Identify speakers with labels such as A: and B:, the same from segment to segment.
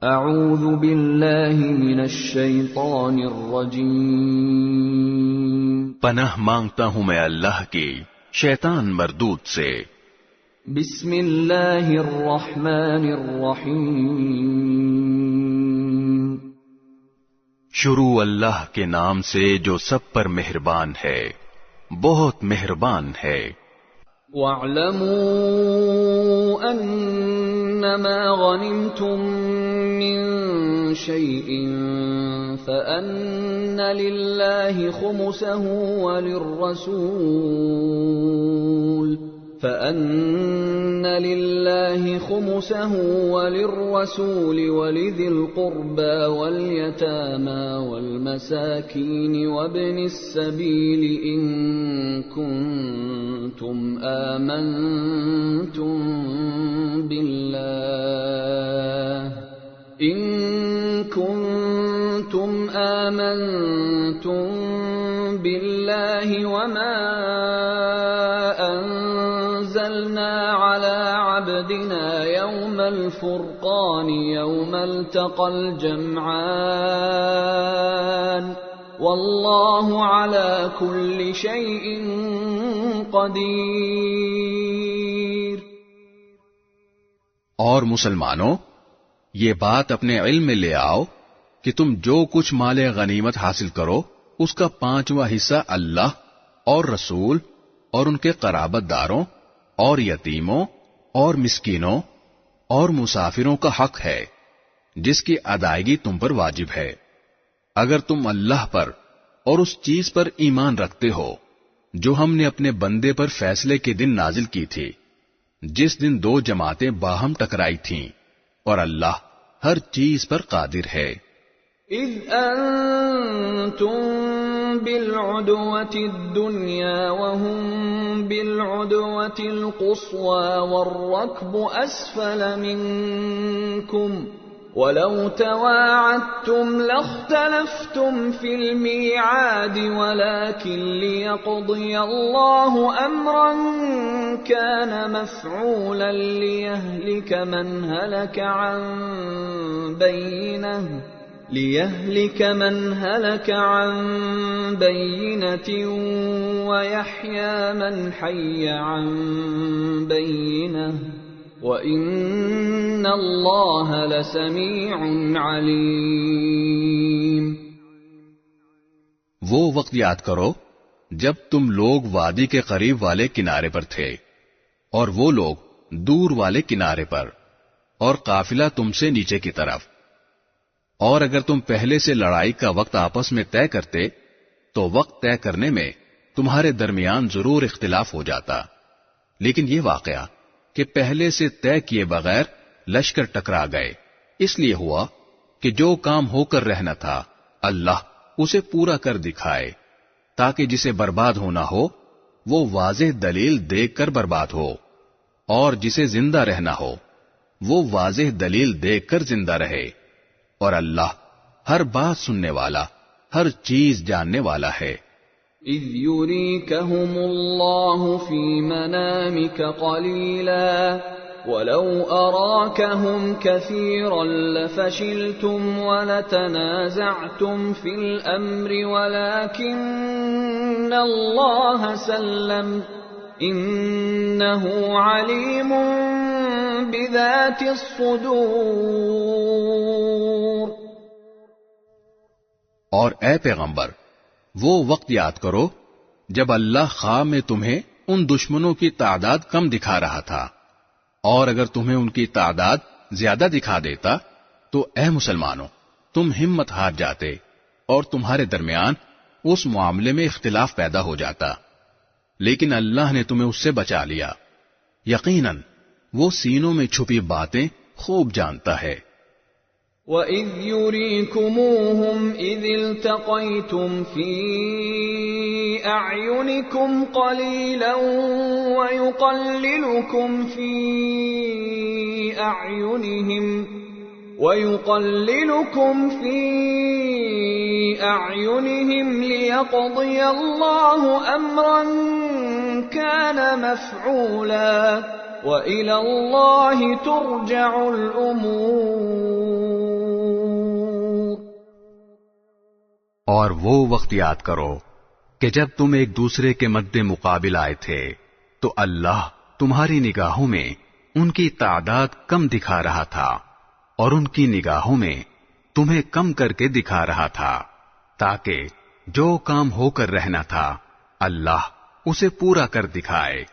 A: اعوذ باللہ من الشیطان الرجیم
B: پناہ مانگتا ہوں میں اللہ کی شیطان مردود سے۔
A: بسم اللہ الرحمن الرحیم
B: شروع اللہ کے نام سے جو سب پر مہربان ہے، بہت مہربان ہے۔
A: وَاعْلَمُوا أَنَّمَا غَنِمْتُم مِّن شَيْءٍ فَأَنَّ لِلَّهِ خُمُسَهُ وَلِلرَّسُولِ وَلِذِي الْقُرْبَى وَالْيَتَامَى وَالْمَسَاكِينِ وَابْنِ السَّبِيلِ إِن كُنتُمْ آمنتم بالله وما أنزلنا على عبدنا يوم الفرقان يوم التقى الجمعان والله على كل شيء قدیر۔
B: اور مسلمانوں، یہ بات اپنے علم میں لے آؤ کہ تم جو کچھ مال غنیمت حاصل کرو اس کا 5واں حصہ اللہ اور رسول اور ان کے قرابت داروں اور یتیموں اور مسکینوں اور مسافروں کا حق ہے جس کی ادائیگی تم پر واجب ہے، اگر تم اللہ پر اور اس چیز پر ایمان رکھتے ہو جو ہم نے اپنے بندے پر فیصلے کے دن نازل کی تھی، جس دن 2 جماعتیں باہم ٹکرائی تھیں، اور اللہ ہر چیز پر قادر ہے۔
A: اذ انتم بالعدوة الدنيا وهم بالعدوة القصوى والركب اسفل منكم ولو تواعدتم لاختلفتم في الميعاد ولكن ليقضي الله امرا كان مفعولا ليهلك من هلك عن بينة ويحيى من حي عن بينة وَإِنَّ اللَّهَ لَسَمِيعٌ عَلِيمٌ۔
B: وہ وقت یاد کرو جب تم لوگ وادی کے قریب والے کنارے پر تھے اور وہ لوگ دور والے کنارے پر، اور قافلہ تم سے نیچے کی طرف، اور اگر تم پہلے سے لڑائی کا وقت آپس میں طے کرتے تو وقت طے کرنے میں تمہارے درمیان ضرور اختلاف ہو جاتا، لیکن یہ واقعہ کہ پہلے سے طے کیے بغیر لشکر ٹکرا گئے اس لیے ہوا کہ جو کام ہو کر رہنا تھا اللہ اسے پورا کر دکھائے، تاکہ جسے برباد ہونا ہو وہ واضح دلیل دیکھ کر برباد ہو، اور جسے زندہ رہنا ہو وہ واضح دلیل دیکھ کر زندہ رہے، اور اللہ ہر بات سننے والا، ہر چیز جاننے والا ہے۔
A: اذ يريكهم الله في منامك قليلا ولو أراكهم كثيرا لفشلتم ولتنازعتم في الأمر ولكن الله سلم إنه عليم بذات الصدور۔
B: اور اے پیغمبر، وہ وقت یاد کرو جب اللہ خواہ میں تمہیں ان دشمنوں کی تعداد کم دکھا رہا تھا، اور اگر تمہیں ان کی تعداد زیادہ دکھا دیتا تو اے مسلمانوں تم ہمت ہار جاتے اور تمہارے درمیان اس معاملے میں اختلاف پیدا ہو جاتا، لیکن اللہ نے تمہیں اس سے بچا لیا، یقیناً وہ سینوں میں چھپی باتیں خوب جانتا ہے۔
A: وَإِذْ يُرِيكُمُوهُمْ إِذِ الْتَقَيْتُمْ فِي أَعْيُنِكُمْ قَلِيلًا وَيُقَلِّلُكُمْ فِي أَعْيُنِهِمْ لِيَقْضِيَ اللَّهُ أَمْرًا كَانَ مَفْعُولًا وَإِلَى اللَّهِ تُرْجَعُ الْأُمُورُ۔
B: اور وہ وقت یاد کرو کہ جب تم ایک دوسرے کے مد مقابل آئے تھے تو اللہ تمہاری نگاہوں میں ان کی تعداد کم دکھا رہا تھا اور ان کی نگاہوں میں تمہیں کم کر کے دکھا رہا تھا، تاکہ جو کام ہو کر رہنا تھا اللہ اسے پورا کر دکھائے،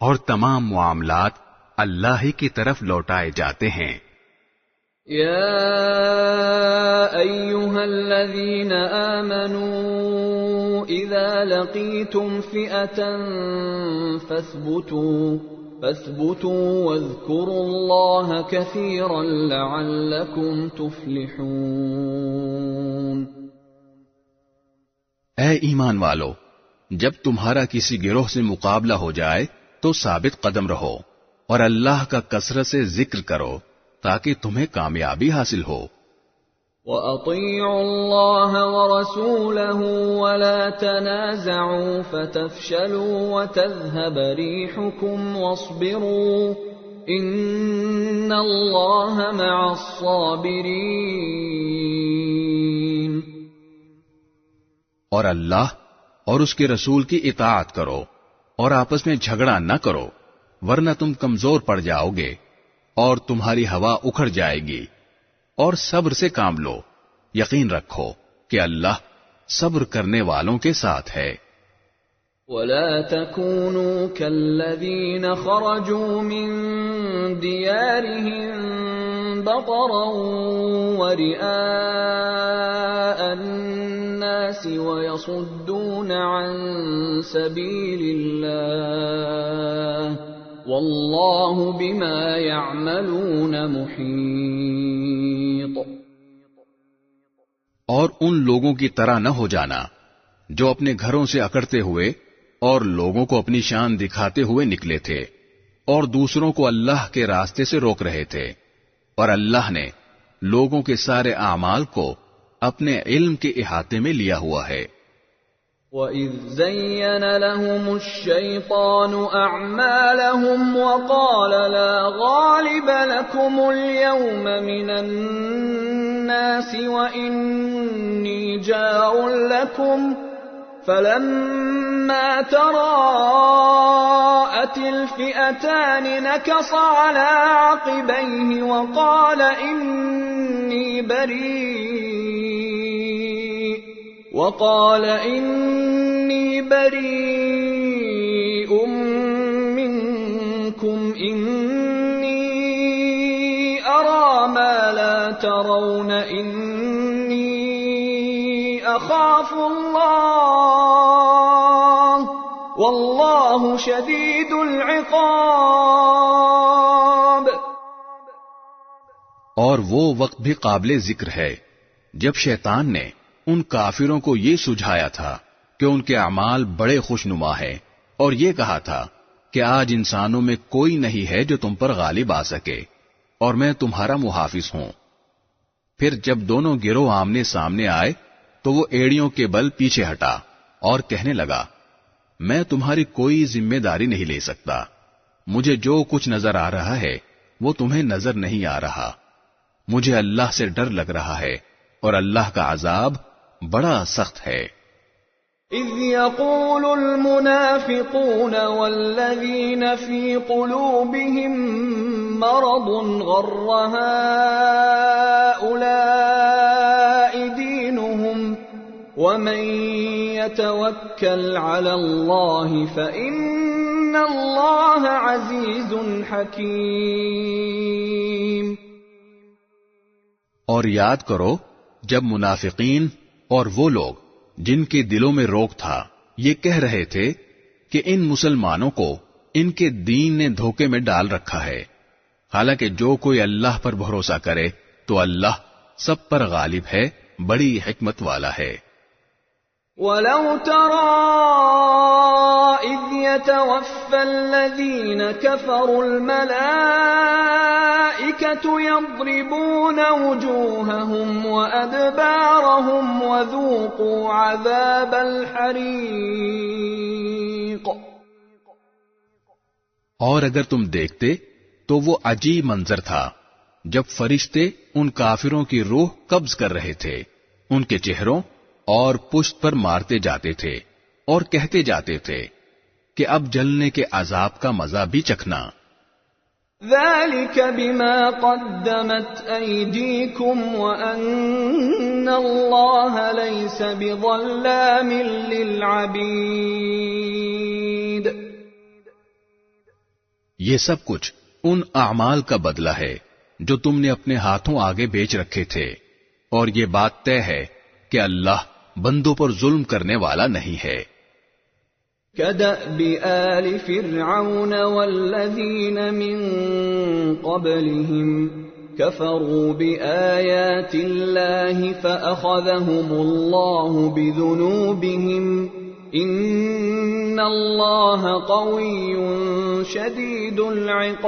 B: اور تمام معاملات اللہ ہی کی طرف لوٹائے جاتے ہیں۔
A: یا ایھا الذین آمنوا اذا لقیتم فئة فاثبتوا واذکروا اللہ کثیرا لعلکم تفلحون۔
B: اے ایمان والو، جب تمہارا کسی گروہ سے مقابلہ ہو جائے تو ثابت قدم رہو اور اللہ کا کثرت سے ذکر کرو تاکہ تمہیں کامیابی حاصل ہو۔
A: وَأَطِيعُوا اللَّهَ وَرَسُولَهُ وَلَا تَنَازَعُوا فَتَفْشَلُوا وَتَذْهَبَ رِيحُكُمْ وَاصْبِرُوا إِنَّ اللَّهَ مَعَ الصَّابِرِينَ۔
B: اور اللہ اور اس کے رسول کی اطاعت کرو اور آپس میں جھگڑا نہ کرو، ورنہ تم کمزور پڑ جاؤ گے اور تمہاری ہوا اکھڑ جائے گی، اور صبر سے کام لو، یقین رکھو کہ اللہ صبر کرنے والوں کے ساتھ ہے۔
A: وَلَا تَكُونُوا كَالَّذِينَ خَرَجُوا مِن دِيَارِهِم بَطَرًا وَرِئَاءَ النَّاسِ وَيَصُدُّونَ عَن سَبِيلِ اللَّهِ وَاللَّهُ بِمَا يَعْمَلُونَ مُحِيطٌ۔
B: اور ان لوگوں کی طرح نہ ہو جانا جو اپنے گھروں سے اکڑتے ہوئے اور لوگوں کو اپنی شان دکھاتے ہوئے نکلے تھے اور دوسروں کو اللہ کے راستے سے روک رہے تھے، اور اللہ نے لوگوں کے سارے اعمال کو اپنے علم کے احاطے میں لیا ہوا ہے۔
A: وَإِذْ زَيَّنَ لَهُمُ الشَّيْطَانُ أَعْمَالَهُمْ وَقَالَ لَا غَالِبَ لَكُمُ الْيَوْمَ مِنَ النَّاسِ وَإِنِّي جَارٌ لَكُمْ فَلَمَّا تَرَاءَتِ الْفِئَتَانِ نَكَصَ عَلَى عَقِبَيْهِ وَقَالَ إِنِّي بَرِيءٌ مِّنكُمْ إِنِّي أَرَى مَا لَا تَرَوْنَ إِنِّي أَخَافُ اللَّهَ وَاللَّهُ شَدِيدُ الْعِقَابِ۔
B: اور وہ وقت بھی قابل ذکر ہے جب شیطان نے ان کافروں کو یہ سجھایا تھا کہ ان کے اعمال بڑے خوشنما ہیں، اور یہ کہا تھا کہ آج انسانوں میں کوئی نہیں ہے جو تم پر غالب آ سکے، اور میں تمہارا محافظ ہوں۔ پھر جب دونوں گروہ آمنے سامنے آئے تو وہ ایڑیوں کے بل پیچھے ہٹا اور کہنے لگا، میں تمہاری کوئی ذمہ داری نہیں لے سکتا، مجھے جو کچھ نظر آ رہا ہے وہ تمہیں نظر نہیں آ رہا، مجھے اللہ سے ڈر لگ رہا ہے اور اللہ کا عذاب بڑا سخت ہے۔
A: اذ يقول المنافقون والذين في قلوبهم مرض غر هؤلاء دينهم ومن يتوكل على الله فإن الله عزيز حكيم۔
B: اور یاد کرو جب منافقین اور وہ لوگ جن کے دلوں میں روگ تھا یہ کہہ رہے تھے کہ ان مسلمانوں کو ان کے دین نے دھوکے میں ڈال رکھا ہے، حالانکہ جو کوئی اللہ پر بھروسہ کرے تو اللہ سب پر غالب ہے، بڑی حکمت والا ہے۔
A: وَلَوْ تَرَىٰ إِذْ يَتَوَفَّى الَّذِينَ كَفَرُوا الْمَلَائِكَةُ يَضْرِبُونَ وُجُوهَهُمْ وَأَدْبَارَهُمْ وَذُوقُوا عَذَابَ الْحَرِيقِ۔
B: اور اگر تم دیکھتے تو وہ عجیب منظر تھا جب فرشتے ان کافروں کی روح قبض کر رہے تھے، ان کے چہروں اور پشت پر مارتے جاتے تھے اور کہتے جاتے تھے کہ اب جلنے کے عذاب کا مزہ بھی چکھنا۔
A: ذلك بما قدمت أيديكم وأن الله ليس بظلام للعبيد۔
B: یہ سب کچھ ان اعمال کا بدلہ ہے جو تم نے اپنے ہاتھوں آگے بیچ رکھے تھے، اور یہ بات طے ہے کہ اللہ بندوں پر ظلم کرنے والا نہیں ہے۔
A: كدأب آل فرعون والذين من قبلهم كفروا بآيات الله فأخذهم الله بذنوبهم إن الله قوي شديد العقاب۔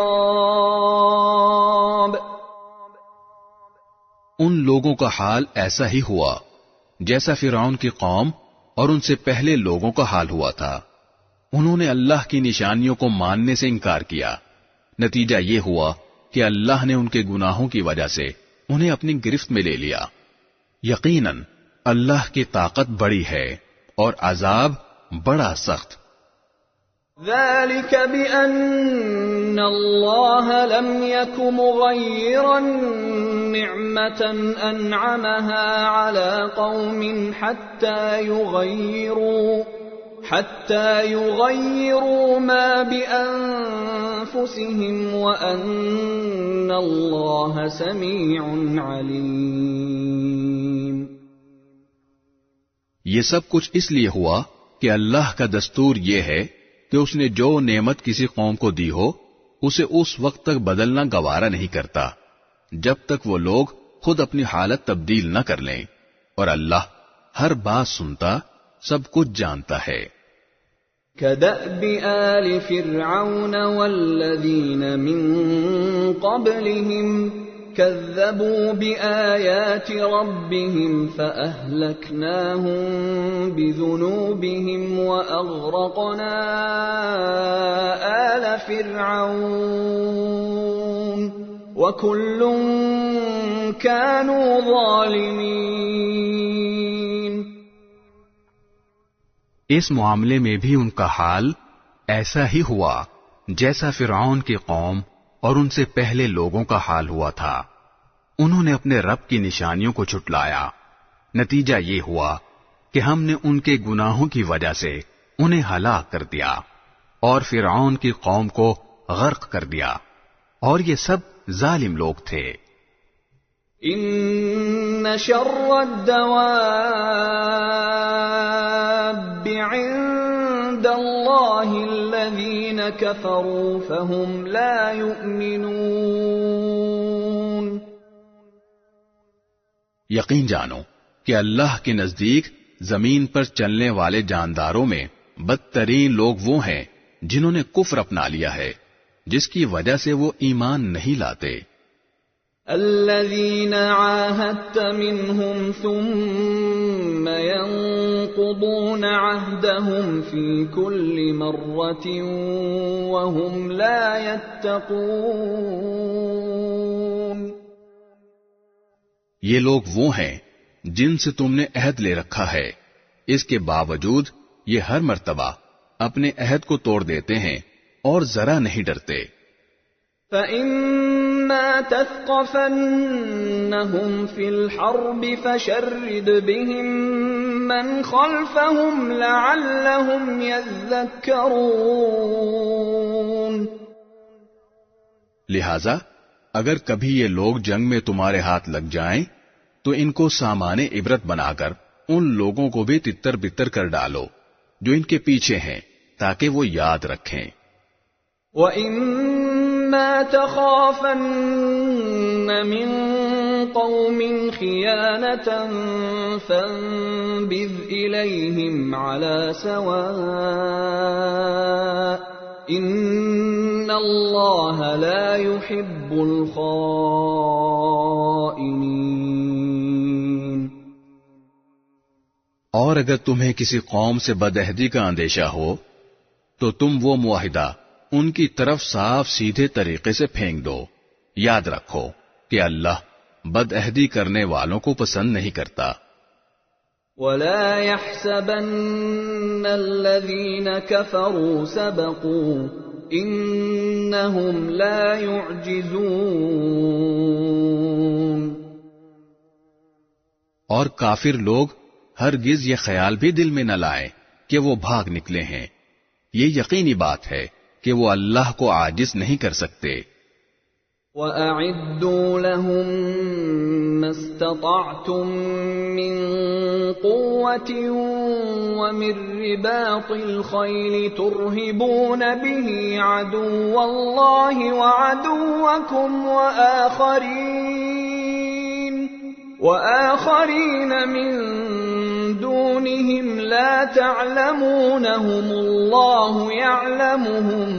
B: ان لوگوں کا حال ایسا ہی ہوا جیسا فرعون کی قوم اور ان سے پہلے لوگوں کا حال ہوا تھا۔ انہوں نے اللہ کی نشانیوں کو ماننے سے انکار کیا، نتیجہ یہ ہوا کہ اللہ نے ان کے گناہوں کی وجہ سے انہیں اپنی گرفت میں لے لیا۔ یقیناً اللہ کی طاقت بڑی ہے اور عذاب بڑا سخت۔
A: ذلك بأن الله لم يك مغيرا نعمة أنعمها على قوم حتى يغيروا ما بأنفسهم وأن الله سميع عليم۔
B: یہ سب کچھ اس لیے ہوا کہ اللہ کا دستور یہ ہے کہ اس نے جو نعمت کسی قوم کو دی ہو اسے اس وقت تک بدلنا گوارا نہیں کرتا جب تک وہ لوگ خود اپنی حالت تبدیل نہ کر لیں، اور اللہ ہر بات سنتا، سب کچھ جانتا ہے۔
A: كدأب آل فرعون والذين من قبلهم كذبوا بآيات ربهم فأهلكناهم بذنوبهم وأغرقنا آل فرعون وكل كانوا ظالمين۔
B: اس معاملے میں بھی ان کا حال ایسا ہی ہوا جیسا فرعون کی قوم اور ان سے پہلے لوگوں کا حال ہوا تھا۔ انہوں نے اپنے رب کی نشانیوں کو جھٹلایا، نتیجہ یہ ہوا کہ ہم نے ان کے گناہوں کی وجہ سے انہیں ہلاک کر دیا اور فرعون کی قوم کو غرق کر دیا، اور یہ سب ظالم لوگ تھے۔
A: ان شر الدواب عند اللہ الذین کفروا فهم لا یؤمنون۔
B: یقین جانو کہ اللہ کے نزدیک زمین پر چلنے والے جانداروں میں بدترین لوگ وہ ہیں جنہوں نے کفر اپنا لیا ہے، جس کی وجہ سے وہ ایمان نہیں لاتے۔
A: الذين عاهدت منهم ثم ينقضون عهدهم في كل مرة وهم لا يتقون۔
B: یہ لوگ وہ ہیں جن سے تم نے عہد لے رکھا ہے، اس کے باوجود یہ ہر مرتبہ اپنے عہد کو توڑ دیتے ہیں اور ذرا نہیں ڈرتے۔
A: فَإِمَّا تَثْقَفَنَّهُمْ فِي الْحَرْبِ فَشَرِّدْ بِهِمْ مَنْ خَلْفَهُمْ لَعَلَّهُمْ يَذَّكَّرُونَ۔
B: لہذا اگر کبھی یہ لوگ جنگ میں تمہارے ہاتھ لگ جائیں تو ان کو سامان عبرت بنا کر ان لوگوں کو بھی تتر بتر کر ڈالو جو ان کے پیچھے ہیں، تاکہ وہ یاد رکھیں۔
A: وَإِمَّا تَخَافَنَّ مِن قَوْمٍ خِيَانَةً فَانبِذْ إِلَيْهِمْ عَلَى سَوَاءٍ إِنَّ اللَّهَ لَا يُحِبُّ الْخَائِنِينَ۔
B: اور اگر تمہیں کسی قوم سے بدعہدی کا اندیشہ ہو تو تم وہ معاہدہ ان کی طرف صاف سیدھے طریقے سے پھینک دو۔ یاد رکھو کہ اللہ بدعہدی کرنے والوں کو پسند نہیں کرتا۔
A: ولا يحسبن الذين كفروا سبقوا انهم لا يعجزون.
B: اور کافر لوگ ہرگز یہ خیال بھی دل میں نہ لائیں کہ وہ بھاگ نکلے ہیں. یہ یقینی بات ہے کہ وہ اللہ کو عاجز نہیں کر سکتے.
A: وَأَعِدُّوا لَهُم مَّا اسْتَطَعْتُم مِّن قُوَّةٍ وَمِن رِّبَاطِ الْخَيْلِ تُرْهِبُونَ بِهِ عَدُوَّ اللَّهِ وَعَدُوَّكُمْ وَآخَرِينَ مِن دُونِهِمْ لَا تَعْلَمُونَهُمُ اللَّهُ يَعْلَمُهُمْ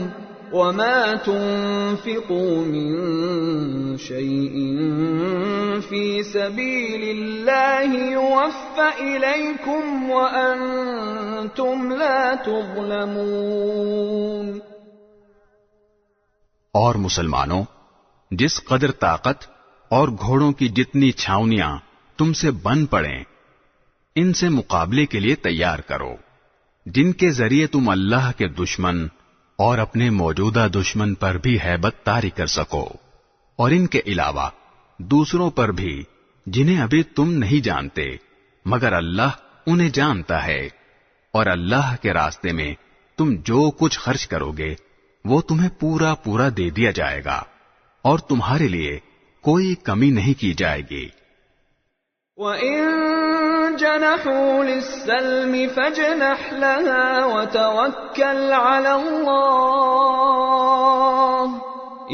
A: وَمَا تُنفِقُوا مِن شَيْءٍ فِي سَبِيلِ اللَّهِ يُوَفَّ إِلَيْكُمْ وَأَنتُمْ لَا تُظْلَمُونَ.
B: اور مسلمانوں، جس قدر طاقت اور گھوڑوں کی جتنی چھاونیاں تم سے بن پڑیں، ان سے مقابلے کے لیے تیار کرو، جن کے ذریعے تم اللہ کے دشمن اور اپنے موجودہ دشمن پر بھی ہیبت طاری کر سکو، اور ان کے علاوہ دوسروں پر بھی جنہیں ابھی تم نہیں جانتے مگر اللہ انہیں جانتا ہے. اور اللہ کے راستے میں تم جو کچھ خرچ کرو گے وہ تمہیں پورا پورا دے دیا جائے گا، اور تمہارے لیے کوئی کمی نہیں کی جائے گی.
A: وَإِن جَنَحُوا لِلسَّلْمِ فَاجْنَحْ لَهَا وَتَوَكَّلْ عَلَى اللَّهِ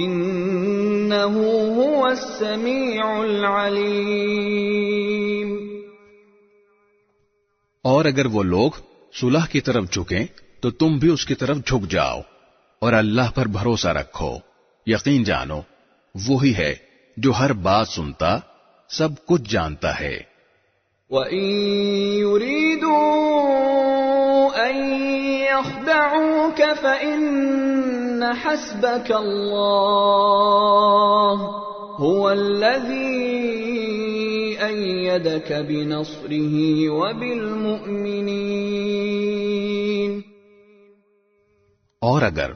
A: إِنَّهُ هُوَ السَّمِيعُ الْعَلِيمُ.
B: اور اگر وہ لوگ صلح کی طرف جھکیں تو تم بھی اس کی طرف جھک جاؤ، اور اللہ پر بھروسہ رکھو. یقین جانو وہی ہے جو ہر بات سنتا، سب کچھ جانتا ہے.
A: وَإِن يُرِيدُوا أَن يَخْدَعُوكَ فَإِنَّ حَسْبَكَ اللَّهُ هُوَ الَّذِي أَيَّدَكَ بِنَصْرِهِ وَبِالْمُؤْمِنِينَ.
B: اور اگر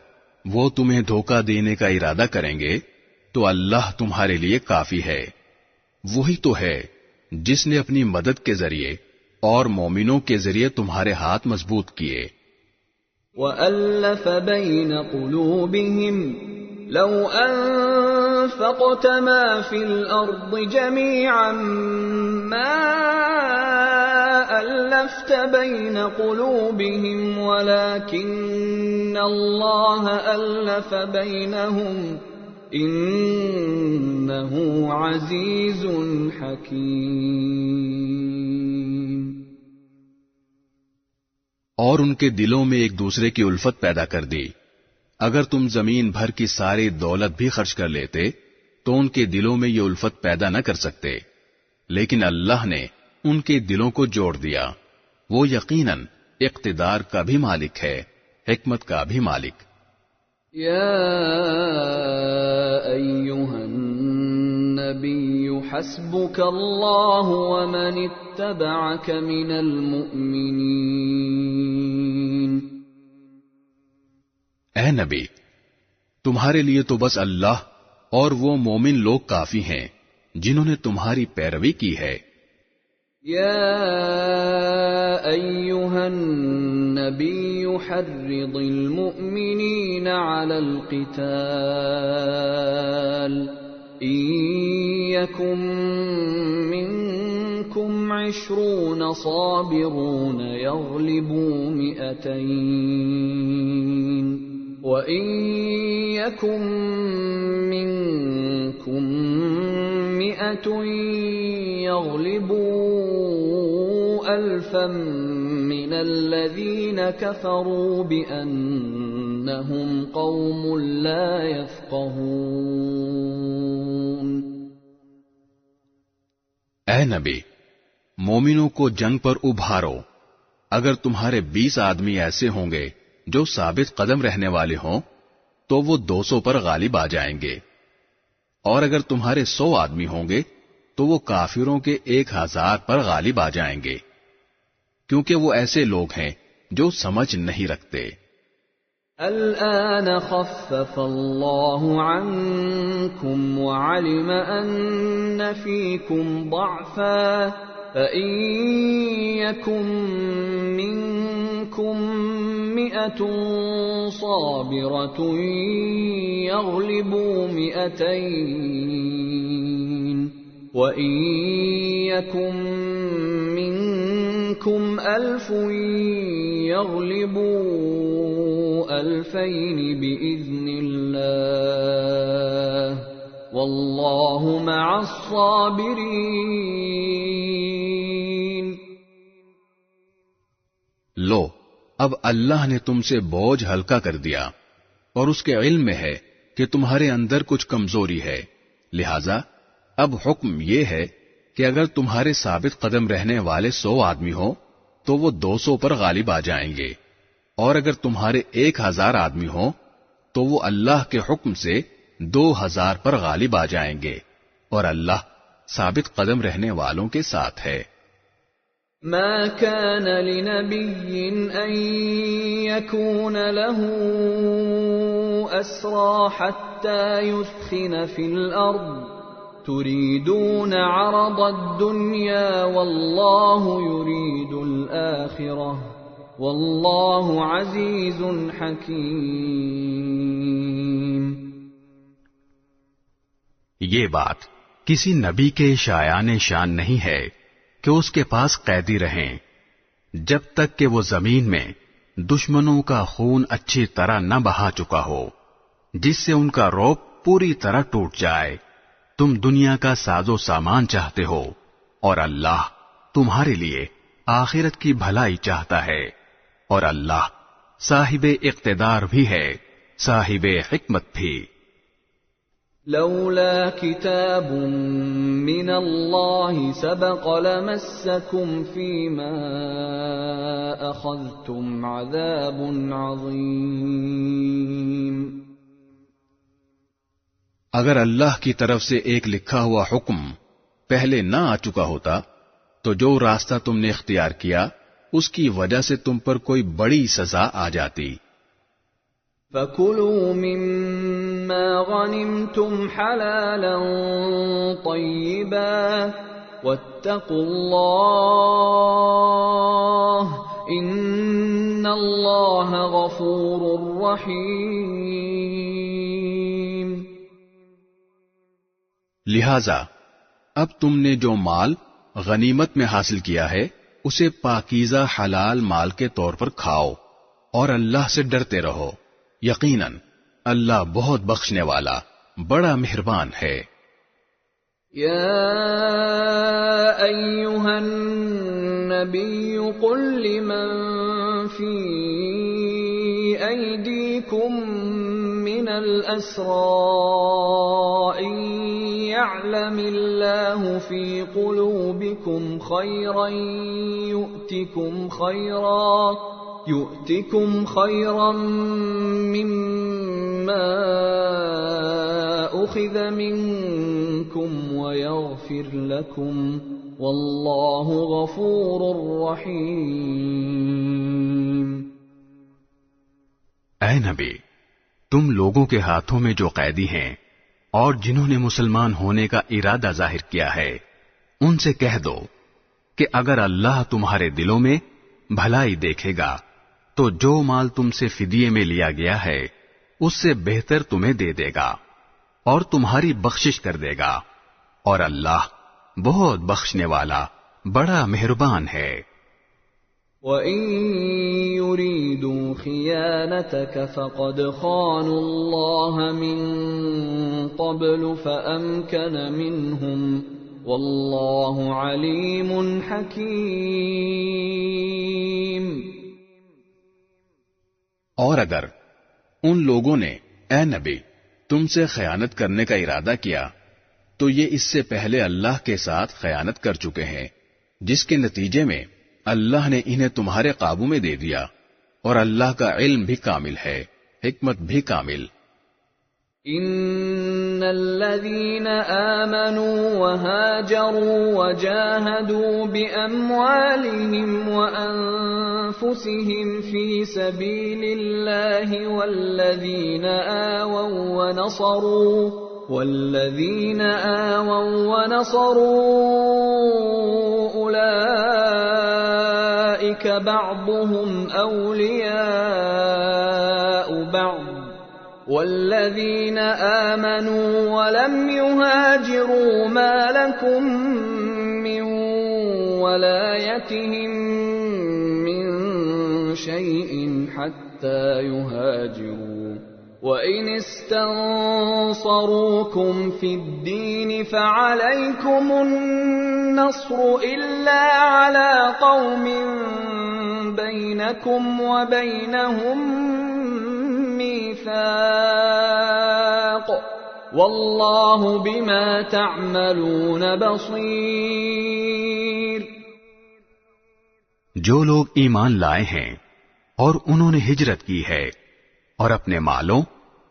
B: وہ تمہیں دھوکہ دینے کا ارادہ کریں گے تو اللہ تمہارے لیے کافی ہے. وہی تو ہے جس نے اپنی مدد کے ذریعے اور مومنوں کے ذریعے تمہارے ہاتھ مضبوط کیے.
A: وَأَلَّفَ بَيْنَ قُلُوبِهِمْ لَوْ أَنفَقْتَ مَا فِي الْأَرْضِ جَمِيعًا مَا أَلَّفْتَ بَيْنَ قُلُوبِهِمْ وَلَكِنَّ اللَّهَ أَلَّفَ بَيْنَهُمْ انہ عزیز حکیم.
B: اور ان کے دلوں میں ایک دوسرے کی الفت پیدا کر دی. اگر تم زمین بھر کی ساری دولت بھی خرچ کر لیتے تو ان کے دلوں میں یہ الفت پیدا نہ کر سکتے، لیکن اللہ نے ان کے دلوں کو جوڑ دیا. وہ یقیناً اقتدار کا بھی مالک ہے، حکمت کا بھی مالک.
A: یا ایھا النبی حسبک اللہ ومن اتبعک من المؤمنین.
B: اے نبی، تمہارے لیے تو بس اللہ اور وہ مومن لوگ کافی ہیں جنہوں نے تمہاری پیروی کی ہے.
A: یا ایھا النبی حرض المؤمنین علی القتال ان یکن منکم 20 صابرون یغلبوا 200 وَإِن يَكُن مِّنكُم 100 يَغْلِبُوا 1000 مِّنَ الَّذِينَ كَفَرُوا بِأَنَّهُمْ قَوْمٌ لَّا يَفْقَهُونَ.
B: اے نبی، مومنوں کو جنگ پر ابھارو. اگر تمہارے 20 آدمی ایسے ہوں گے جو ثابت قدم رہنے والے ہوں تو وہ 200 پر غالب آ جائیں گے، اور اگر تمہارے 100 آدمی ہوں گے تو وہ کافروں کے 1000 پر غالب آ جائیں گے. کیونکہ وہ ایسے لوگ ہیں جو سمجھ نہیں رکھتے۔
A: الآن خفف الله عنكم وعلم أن فيكم ضعفا فإن يكن منكم 100 صابرة يغلبوا 200 وَإِن يَكُن مِّنكُمْ 1000 يَغْلِبُوا 2000 بِإِذْنِ اللَّهِ وَاللَّهُ مَعَ الصَّابِرِينَ۔
B: لو، اب اللہ نے تم سے بوجھ ہلکا کر دیا اور اس کے علم میں ہے کہ تمہارے اندر کچھ کمزوری ہے، لہذا اب حکم یہ ہے کہ اگر تمہارے ثابت قدم رہنے والے 100 آدمی ہوں تو وہ 200 پر غالب آ جائیں گے، اور اگر تمہارے 1000 آدمی ہوں تو وہ اللہ کے حکم سے 2000 پر غالب آ جائیں گے، اور اللہ ثابت قدم رہنے والوں کے ساتھ ہے۔
A: ما كان لنبي أن يكون له أسرى حتى يثخن في الأرض تريدون عرض الدنيا والله يريد الآخرة والله عزيز حكيم۔
C: یہ بات کسی نبی کے شایان شان نہیں ہے کہ اس کے پاس قیدی رہیں جب تک کہ وہ زمین میں دشمنوں کا خون اچھی طرح نہ بہا چکا ہو، جس سے ان کا رعب پوری طرح ٹوٹ جائے۔ تم دنیا کا ساز و سامان چاہتے ہو اور اللہ تمہارے لیے آخرت کی بھلائی چاہتا ہے، اور اللہ صاحب اقتدار بھی ہے، صاحب حکمت بھی۔
A: لولا كتاب من الله سبق لمسكم فيما أخذتم عذاب عظيم۔
B: اگر اللہ کی طرف سے ایک لکھا ہوا حکم پہلے نہ آ چکا ہوتا تو جو راستہ تم نے اختیار کیا اس کی وجہ سے تم پر کوئی بڑی سزا آ جاتی۔
A: فَكُلُوا مِمَّا غَنِمْتُمْ حَلَالًا طَيِّبًا وَاتَّقُوا اللَّهَ إِنَّ اللَّهَ غَفُورٌ رَّحِيمٌ۔
B: لہذا اب تم نے جو مال غنیمت میں حاصل کیا ہے اسے پاکیزہ حلال مال کے طور پر کھاؤ اور اللہ سے ڈرتے رہو، یقیناً اللہ بہت بخشنے والا بڑا مہربان ہے۔
A: یا ایھا النبی قل لمن فی ایدیکم من الاسراء ان يعلم الله في قلوبكم خيرا يؤتكم خيرا مما أخذ منكم ويغفر لكم والله غفور رحيم۔
C: اے نبی، تم لوگوں کے ہاتھوں میں جو قیدی ہیں اور جنہوں نے مسلمان ہونے کا ارادہ ظاہر کیا ہے ان سے کہہ دو کہ اگر اللہ تمہارے دلوں میں بھلائی دیکھے گا تو جو مال تم سے فدیے میں لیا گیا ہے اس سے بہتر تمہیں دے دے گا اور تمہاری بخشش کر دے گا، اور اللہ بہت بخشنے والا بڑا مہربان ہے۔
A: وَإِن يُرِيدُوا خِيَانَتَكَ فَقَدْ خَانُوا اللَّهَ مِن قَبْلُ فَأَمْكَنَ مِنْهُمْ وَاللَّهُ عَلِيمٌ حَكِيمٌ۔
B: اور اگر ان لوگوں نے اے نبی تم سے خیانت کرنے کا ارادہ کیا تو یہ اس سے پہلے اللہ کے ساتھ خیانت کر چکے ہیں، جس کے نتیجے میں اللہ نے انہیں تمہارے قابو میں دے دیا، اور اللہ کا علم بھی کامل ہے، حکمت بھی کامل۔
A: إن الذين آمنوا وهاجروا وجاهدوا بأموالهم وأنفسهم في سبيل الله والذين آووا ونصروا أولئك بعضهم أولياء بعض والذين آمنوا ولم يهاجروا ما لكم من ولايتهم من شيء حتى يهاجروا وإن استنصروكم في الدين فعليكم النصر إلا على قوم بينكم وبينهم ميثاق واللہ بما تعملون بصیر۔
C: جو لوگ ایمان لائے ہیں اور انہوں نے ہجرت کی ہے اور اپنے مالوں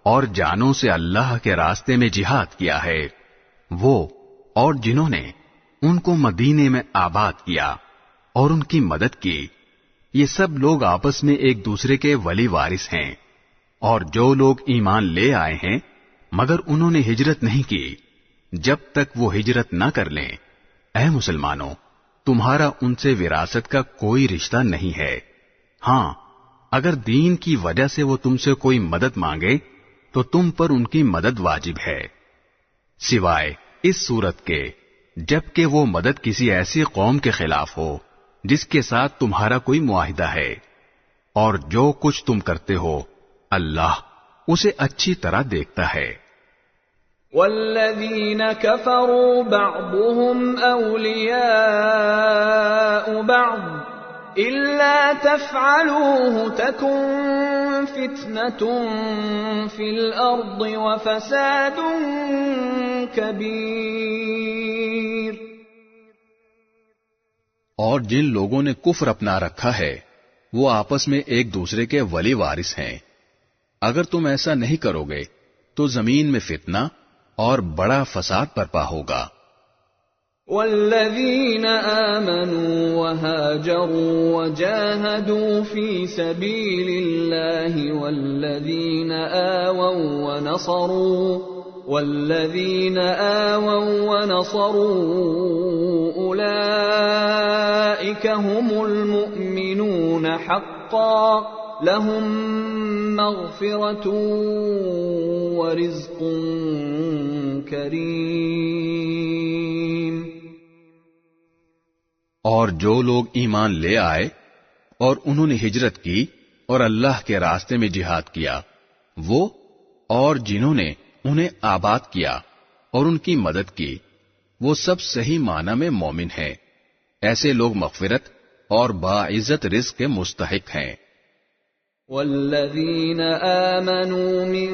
C: اور جانوں سے اللہ کے راستے میں جہاد کیا ہے، وہ اور جنہوں نے ان کو مدینے میں آباد کیا اور ان کی مدد کی، یہ سب لوگ آپس میں ایک دوسرے کے ولی وارث ہیں۔ اور جو لوگ ایمان لے آئے ہیں مگر انہوں نے ہجرت نہیں کی، جب تک وہ ہجرت نہ کر لیں، اے مسلمانوں، تمہارا ان سے وراثت کا کوئی رشتہ نہیں ہے۔ ہاں، اگر دین کی وجہ سے وہ تم سے کوئی مدد مانگے تو تم پر ان کی مدد واجب ہے، سوائے اس صورت کے جبکہ وہ مدد کسی ایسی قوم کے خلاف ہو جس کے ساتھ تمہارا کوئی معاہدہ ہے، اور جو کچھ تم کرتے ہو اللہ اسے اچھی طرح دیکھتا ہے۔
A: والذین کفروا بعضهم اولیاء بعض الا تفعلوه تکن فتنة فی الارض وفساد کبیر۔
B: اور جن لوگوں نے کفر اپنا رکھا ہے وہ آپس میں ایک دوسرے کے ولی وارث ہیں، اگر تم ایسا نہیں کرو گے تو زمین میں فتنہ اور بڑا فساد برپا ہوگا۔
A: والذین آمنوا وهاجروا وجاهدوا في سبيل الله والذین آووا ونصروا أولئك هم المؤمنون حقا لهم مغفرة ورزق کریم۔
B: اور جو لوگ ایمان لے آئے اور انہوں نے ہجرت کی اور اللہ کے راستے میں جہاد کیا، وہ اور جنہوں نے انہیں آباد کیا اور ان کی مدد کی، وہ سب صحیح معنی میں مومن ہیں۔ ایسے لوگ مغفرت اور باعزت رزق کے مستحق ہیں۔
A: والذین آمنوا من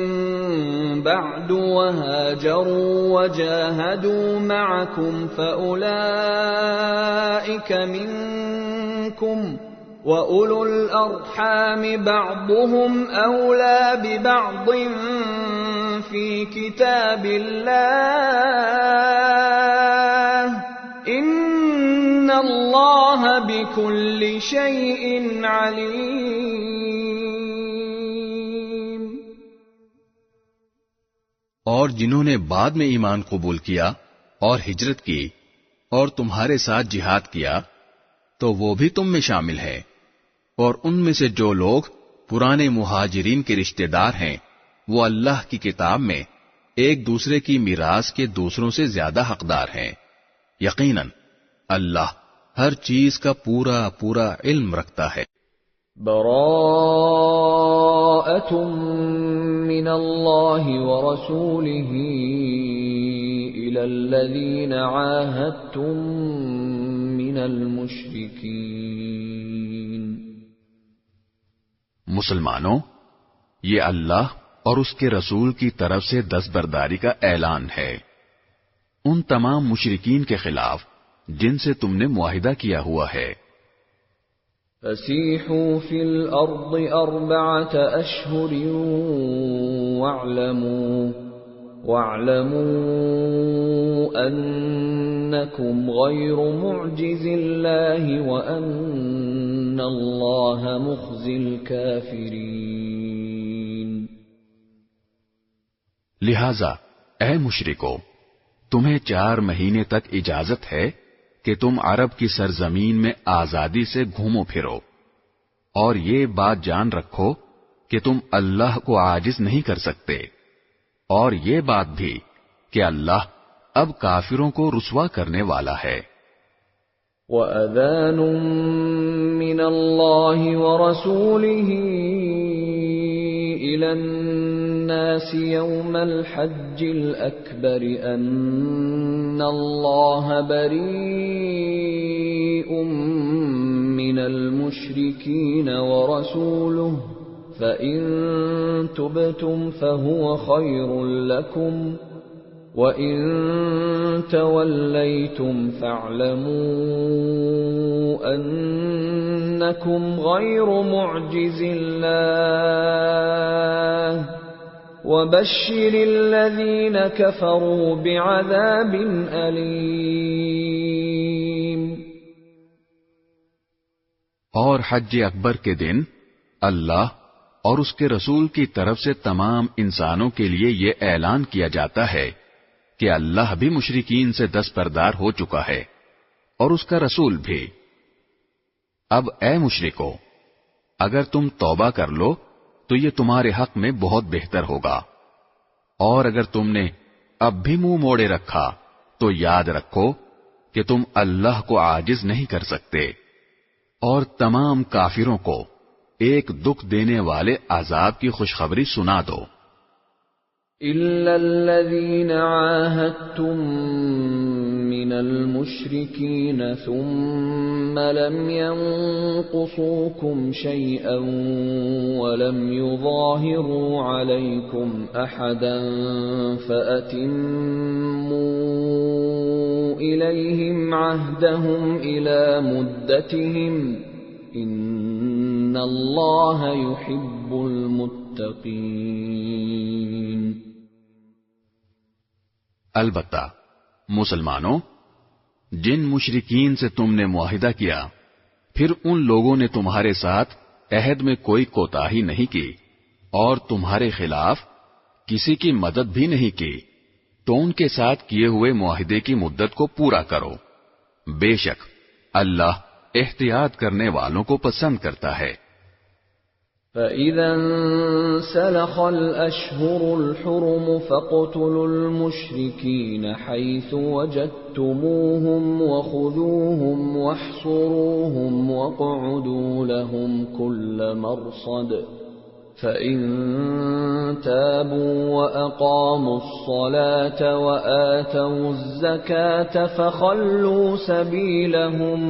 A: بعد وهاجروا وجاهدوا معكم فأولئك منكم وأولو الأرحام بعضهم أولى ببعض في كتاب الله إن الله بكل شيء عليم۔
B: اور جنہوں نے بعد میں ایمان قبول کیا اور ہجرت کی اور تمہارے ساتھ جہاد کیا تو وہ بھی تم میں شامل ہے، اور ان میں سے جو لوگ پرانے مہاجرین کے رشتہ دار ہیں وہ اللہ کی کتاب میں ایک دوسرے کی میراث کے دوسروں سے زیادہ حقدار ہیں۔ یقیناً اللہ ہر چیز کا پورا پورا علم رکھتا ہے۔
A: براءۃ من اللہ ورسولہ الی الذین عاہدتم من المشرکین۔
C: مسلمانوں، یہ اللہ اور اس کے رسول کی طرف سے دستبرداری کا اعلان ہے ان تمام مشرکین کے خلاف جن سے تم نے معاہدہ کیا ہوا ہے۔
A: فسيحوا في الأرض 4 أشهر واعلموا أنكم غير معجز الله وأن الله مخزي الكافرين۔
C: لہذا اے مشرکو، تمہیں 4 مہینے تک اجازت ہے کہ تم عرب کی سرزمین میں آزادی سے گھومو پھرو، اور یہ بات جان رکھو کہ تم اللہ کو عاجز نہیں کر سکتے، اور یہ بات بھی کہ اللہ اب کافروں کو رسوا کرنے والا ہے۔
A: وَأَذَانٌ مِّنَ اللَّهِ وَرَسُولِهِ إِلَى النَّاسِ يَوْمَ الْحَجِّ الْأَكْبَرِ أَنَّ اللَّهَ بَرِيءٌ مِّنَ الْمُشْرِكِينَ وَرَسُولُهُ فَإِن تُبْتُمْ فَهُوَ خَيْرٌ لَّكُمْ وَإِن تَوَلَّيْتُمْ فَاعْلَمُوا أَنَّكُمْ غَيْرُ مُعْجِزِ اللَّهِ وَبَشِّرِ الَّذِينَ كَفَرُوا بِعَذَابٍ أَلِيمٍ۔
C: اور حج اکبر کے دن اللہ اور اس کے رسول کی طرف سے تمام انسانوں کے لیے یہ اعلان کیا جاتا ہے کہ اللہ بھی مشرکین سے دستبردار ہو چکا ہے اور اس کا رسول بھی۔ اب اے مشرکو، اگر تم توبہ کر لو تو یہ تمہارے حق میں بہت بہتر ہوگا، اور اگر تم نے اب بھی منہ موڑے رکھا تو یاد رکھو کہ تم اللہ کو عاجز نہیں کر سکتے، اور تمام کافروں کو ایک دکھ دینے والے عذاب کی خوشخبری سنا دو۔
A: إِلَّا الَّذِينَ عَاهَدتُّم مِّنَ الْمُشْرِكِينَ ثُمَّ لَمْ يَنقُصُوكُمْ شَيْئًا وَلَمْ يُظَاهِرُوا عَلَيْكُمْ أَحَدًا فَأَتِمُّوا إِلَيْهِمْ عَهْدَهُمْ إِلَى مُدَّتِهِمْ إِنَّ اللَّهَ يُحِبُّ الْمُتَّقِينَ۔
C: البتہ مسلمانوں، جن مشرکین سے تم نے معاہدہ کیا پھر ان لوگوں نے تمہارے ساتھ عہد میں کوئی کوتاہی نہیں کی اور تمہارے خلاف کسی کی مدد بھی نہیں کی، تو ان کے ساتھ کیے ہوئے معاہدے کی مدت کو پورا کرو، بے شک اللہ احتیاط کرنے والوں کو پسند کرتا ہے۔
A: فَإِذَا انسَلَخَ الْأَشْهُرُ الْحُرُمُ فَاقْتُلُوا الْمُشْرِكِينَ حَيْثُ وَجَدتُّمُوهُمْ وَخُذُوهُمْ وَاحْصُرُوهُمْ وَاقْعُدُوا لَهُمْ كُلَّ مَرْصَدٍ فَإِن تَابُوا وَأَقَامُوا الصَّلَاةَ وَآتَوُا الزَّكَاةَ فَخَلُّوا سَبِيلَهُمْ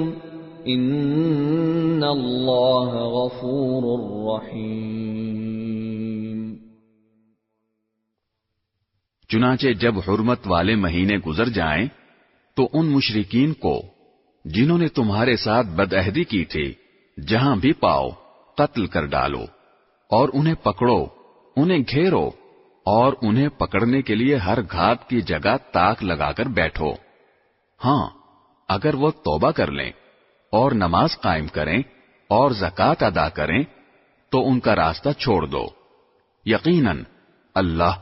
A: ان اللہ غفور رحیم۔
C: چنانچہ جب حرمت والے مہینے گزر جائیں تو ان مشرکین کو جنہوں نے تمہارے ساتھ بدعہدی کی تھی جہاں بھی پاؤ قتل کر ڈالو، اور انہیں پکڑو، انہیں گھیرو، اور انہیں پکڑنے کے لیے ہر گھات کی جگہ تاک لگا کر بیٹھو۔ ہاں، اگر وہ توبہ کر لیں اور نماز قائم کریں اور زکوٰۃ ادا کریں تو ان کا راستہ چھوڑ دو، یقیناً اللہ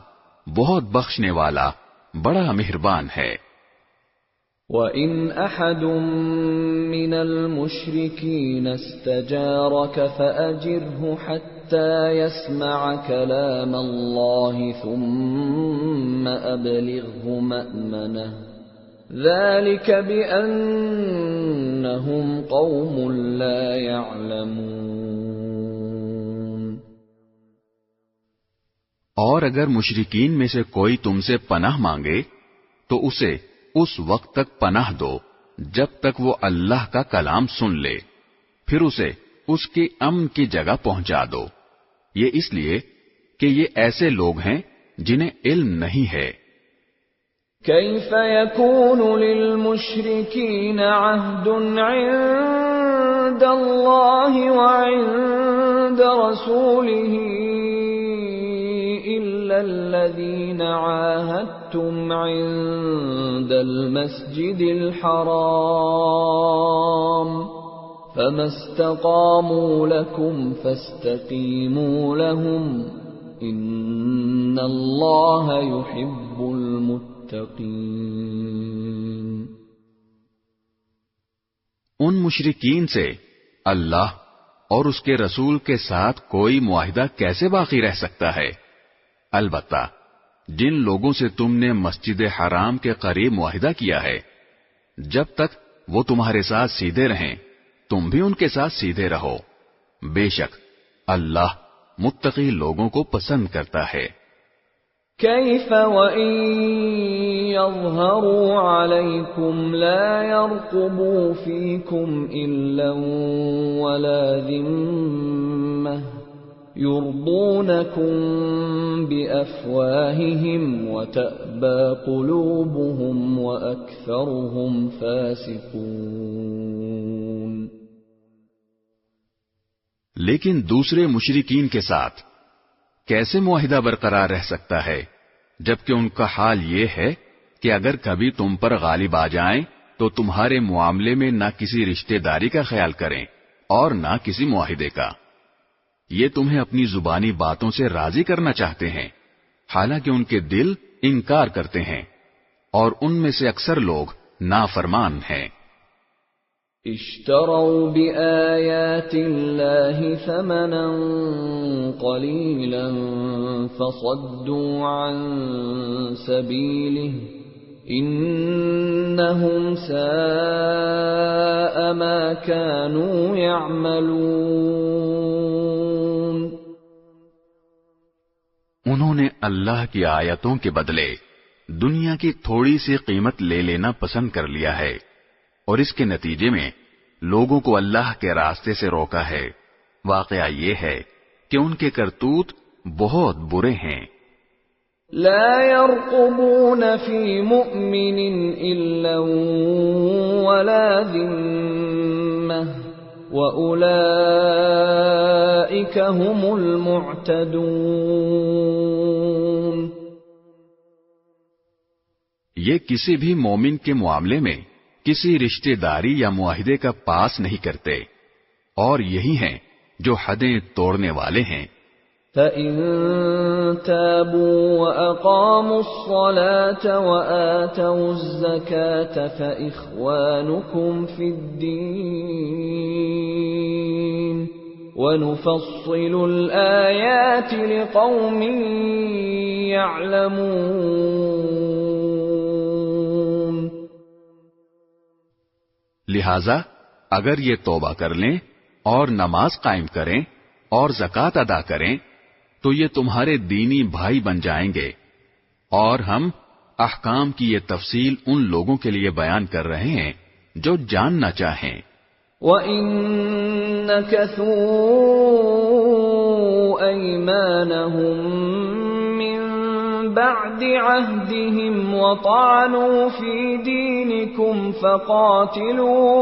C: بہت بخشنے والا بڑا مہربان ہے۔
A: وَإِنْ أَحَدٌ مِّنَ الْمُشْرِكِينَ اسْتَجَارَكَ فَأَجِرْهُ حَتَّى يَسْمَعَ كَلَامَ اللَّهِ ثُمَّ أَبْلِغْهُ مَأْمَنَهُ ذَلِكَ بِأَنَّهُمْ قَوْمٌ لَا يَعْلَمُونَ۔
C: اور اگر مشرکین میں سے کوئی تم سے پناہ مانگے تو اسے اس وقت تک پناہ دو جب تک وہ اللہ کا کلام سن لے، پھر اسے اس کی امن کی جگہ پہنچا دو، یہ اس لیے کہ یہ ایسے لوگ ہیں جنہیں علم نہیں ہے۔
A: كيف يكون للمشركين عهد عند عند الله وعند رسوله إلا الذين عاهدتم عند المسجد الحرام فما استقاموا لكم فاستقيموا لهم إن الله يحب المتقين۔
C: ان مشرکین سے اللہ اور اس کے رسول کے ساتھ کوئی معاہدہ کیسے باقی رہ سکتا ہے؟ البتہ جن لوگوں سے تم نے مسجد حرام کے قریب معاہدہ کیا ہے، جب تک وہ تمہارے ساتھ سیدھے رہیں تم بھی ان کے ساتھ سیدھے رہو، بے شک اللہ متقی لوگوں کو پسند کرتا ہے۔
A: كيف وإن يظهروا عليكم لا يرقبوا فيكم إلا ولا ذمة يرضونكم بأفواههم وتأبى قلوبهم وأكثرهم فاسقون۔
C: لیکن دوسرے مشرکین کے ساتھ کیسے معاہدہ برقرار رہ سکتا ہے جبکہ ان کا حال یہ ہے کہ اگر کبھی تم پر غالب آ جائیں تو تمہارے معاملے میں نہ کسی رشتہ داری کا خیال کریں اور نہ کسی معاہدے کا۔ یہ تمہیں اپنی زبانی باتوں سے راضی کرنا چاہتے ہیں، حالانکہ ان کے دل انکار کرتے ہیں اور ان میں سے اکثر لوگ نافرمان ہیں۔
A: اشتروا بآيات الله ثمنا قليلا فصدوا عن سبيله إنهم ساء ما كانوا يعملون۔
C: انہوں نے اللہ کی آیتوں کے بدلے دنیا کی تھوڑی سی قیمت لے لینا پسند کر لیا ہے، اور اس کے نتیجے میں لوگوں کو اللہ کے راستے سے روکا ہے۔ واقعہ یہ ہے کہ ان کے کرتوت بہت برے ہیں۔
A: لا يرقبون في مؤمن إلا ولا ذمة وأولئك هم المعتدون۔
C: یہ کسی بھی مومن کے معاملے میں کسی رشتہ داری یا معاہدے کا پاس نہیں کرتے، اور یہی ہیں جو حدیں توڑنے والے ہیں۔
A: فَإِن تَابُوا وَأَقَامُوا الصَّلَاةَ وَآتَوُا الزَّكَاةَ فَإِخْوَانُكُمْ فِي الدِّينِ وَنُفَصِّلُ الْآيَاتِ لِقَوْمٍ يَعْلَمُونَ۔
C: لہذا اگر یہ توبہ کر لیں اور نماز قائم کریں اور زکوٰۃ ادا کریں تو یہ تمہارے دینی بھائی بن جائیں گے، اور ہم احکام کی یہ تفصیل ان لوگوں کے لیے بیان کر رہے ہیں جو جاننا چاہیں۔
A: وَإِن نَكَثُوا أَيْمَانَهُم مِّن بَعْدِ عَهْدِهِمْ وَطَعَنُوا فِي دِينِكُمْ فَقَاتِلُوا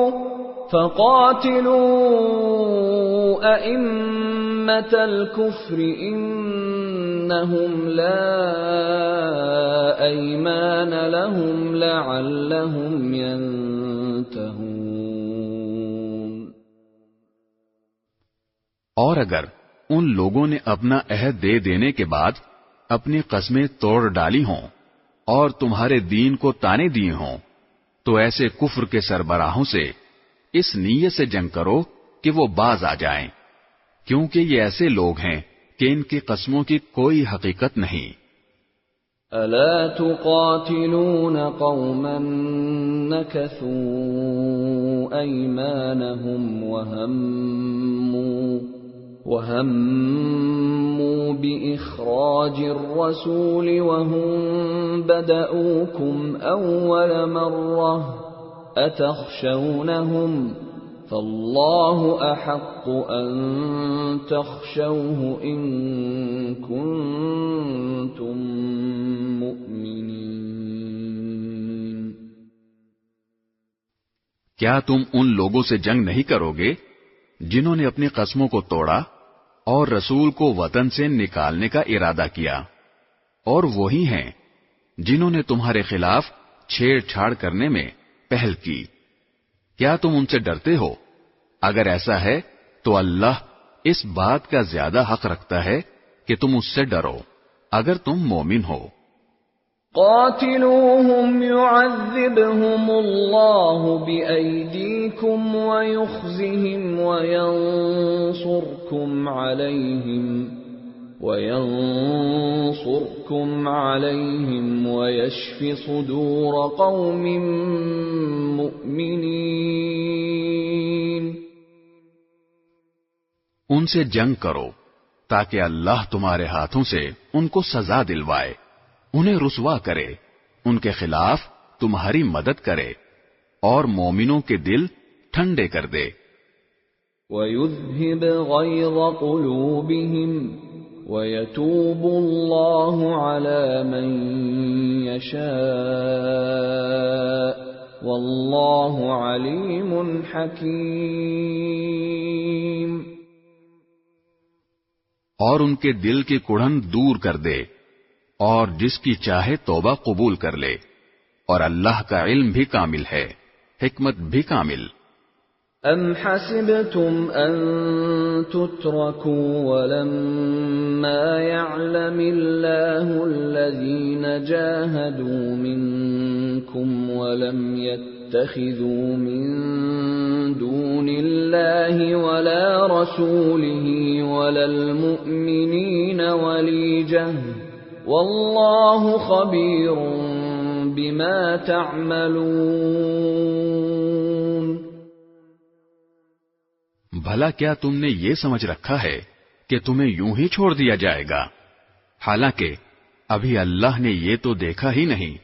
A: أَئِمَّةَ الْكُفْرِ إِنَّهُمْ لَا أَيْمَانَ لَهُمْ لَعَلَّهُمْ يَنْتَهُونَ۔
C: اور اگر ان لوگوں نے اپنا عہد دے دینے کے بعد اپنی قسمیں توڑ ڈالی ہوں اور تمہارے دین کو تانے دیے ہوں تو ایسے کفر کے سربراہوں سے اس نیت سے جنگ کرو کہ وہ باز آ جائیں، کیونکہ یہ ایسے لوگ ہیں کہ ان کی قسموں کی کوئی حقیقت نہیں۔
A: أَلَا تُقَاتِلُونَ قَوْمًا نَكَثُوا أَيْمَانَهُمْ وَهَمُّوا بِإِخْرَاجِ الرَّسُولِ وَهُمْ بَدَؤُوكُمْ أَوَّلَ مَرَّةٍ أَتَخْشَوْنَهُمْ فَاللَّهُ أَحَقُّ أَن تَخْشَوْهُ إِن كُنتُم مُّؤْمِنِينَ۔
C: کیا تم ان لوگوں سے جنگ نہیں کرو گے جنہوں نے اپنی قسموں کو توڑا اور رسول کو وطن سے نکالنے کا ارادہ کیا، اور وہی ہیں جنہوں نے تمہارے خلاف چھیڑ چھاڑ کرنے میں پہل کی۔ کیا تم ان سے ڈرتے ہو؟ اگر ایسا ہے تو اللہ اس بات کا زیادہ حق رکھتا ہے کہ تم اس سے ڈرو اگر تم مومن ہو۔
A: قاتلوهم يعذبهم الله بأيديكم ويخزهم وينصركم عليهم ويشف صدور قوم مؤمنين۔
C: ان سے جنگ کرو تاکہ اللہ تمہارے ہاتھوں سے ان کو سزا دلوائے، انہیں رسوا کرے، ان کے خلاف تمہاری مدد کرے اور مومنوں کے دل ٹھنڈے کر دے۔
A: وَيُذْهِبْ غَيْظَ قُلُوبِهِمْ وَيَتُوبُ اللَّهُ عَلَى مَن يَشَاءُ وَاللَّهُ عَلِيمٌ حَكِيمٌ۔
C: اور ان کے دل کی کڑھن دور کر دے، اور جس کی چاہے توبہ قبول کر لے، اور اللہ کا علم بھی کامل ہے، حکمت بھی کامل۔
A: ام حسبتم ان تتركوا ولما يعلم الله الذين جاهدوا منكم ولم يتخذوا من دون الله ولا رسوله ولا المؤمنين وليجة واللہ خبیر بما تعملون۔
C: بھلا کیا تم نے یہ سمجھ رکھا ہے کہ تمہیں یوں ہی چھوڑ دیا جائے گا؟ حالانکہ ابھی اللہ نے یہ تو دیکھا ہی نہیں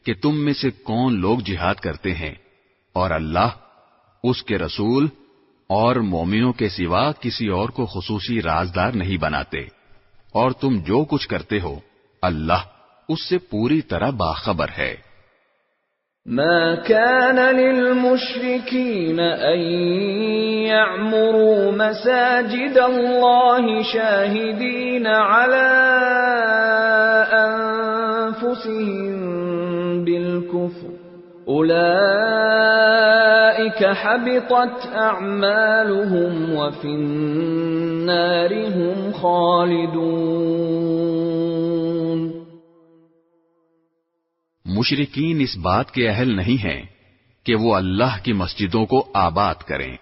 C: کہ تم میں سے کون لوگ جہاد کرتے ہیں، اور اللہ اس کے رسول اور مومنوں کے سوا کسی اور کو خصوصی رازدار نہیں بناتے، اور تم جو کچھ کرتے ہو اللہ اس سے پوری طرح باخبر ہے۔
A: ما كان للمشركين أن يعمروا مساجد الله شاهدين على أنفسهم بالكفر أولئك حبطت أعمالهم وفي النار هم خالدون۔
C: مشرکین اس بات کے اہل نہیں ہیں کہ وہ اللہ کی مسجدوں کو آباد کریں،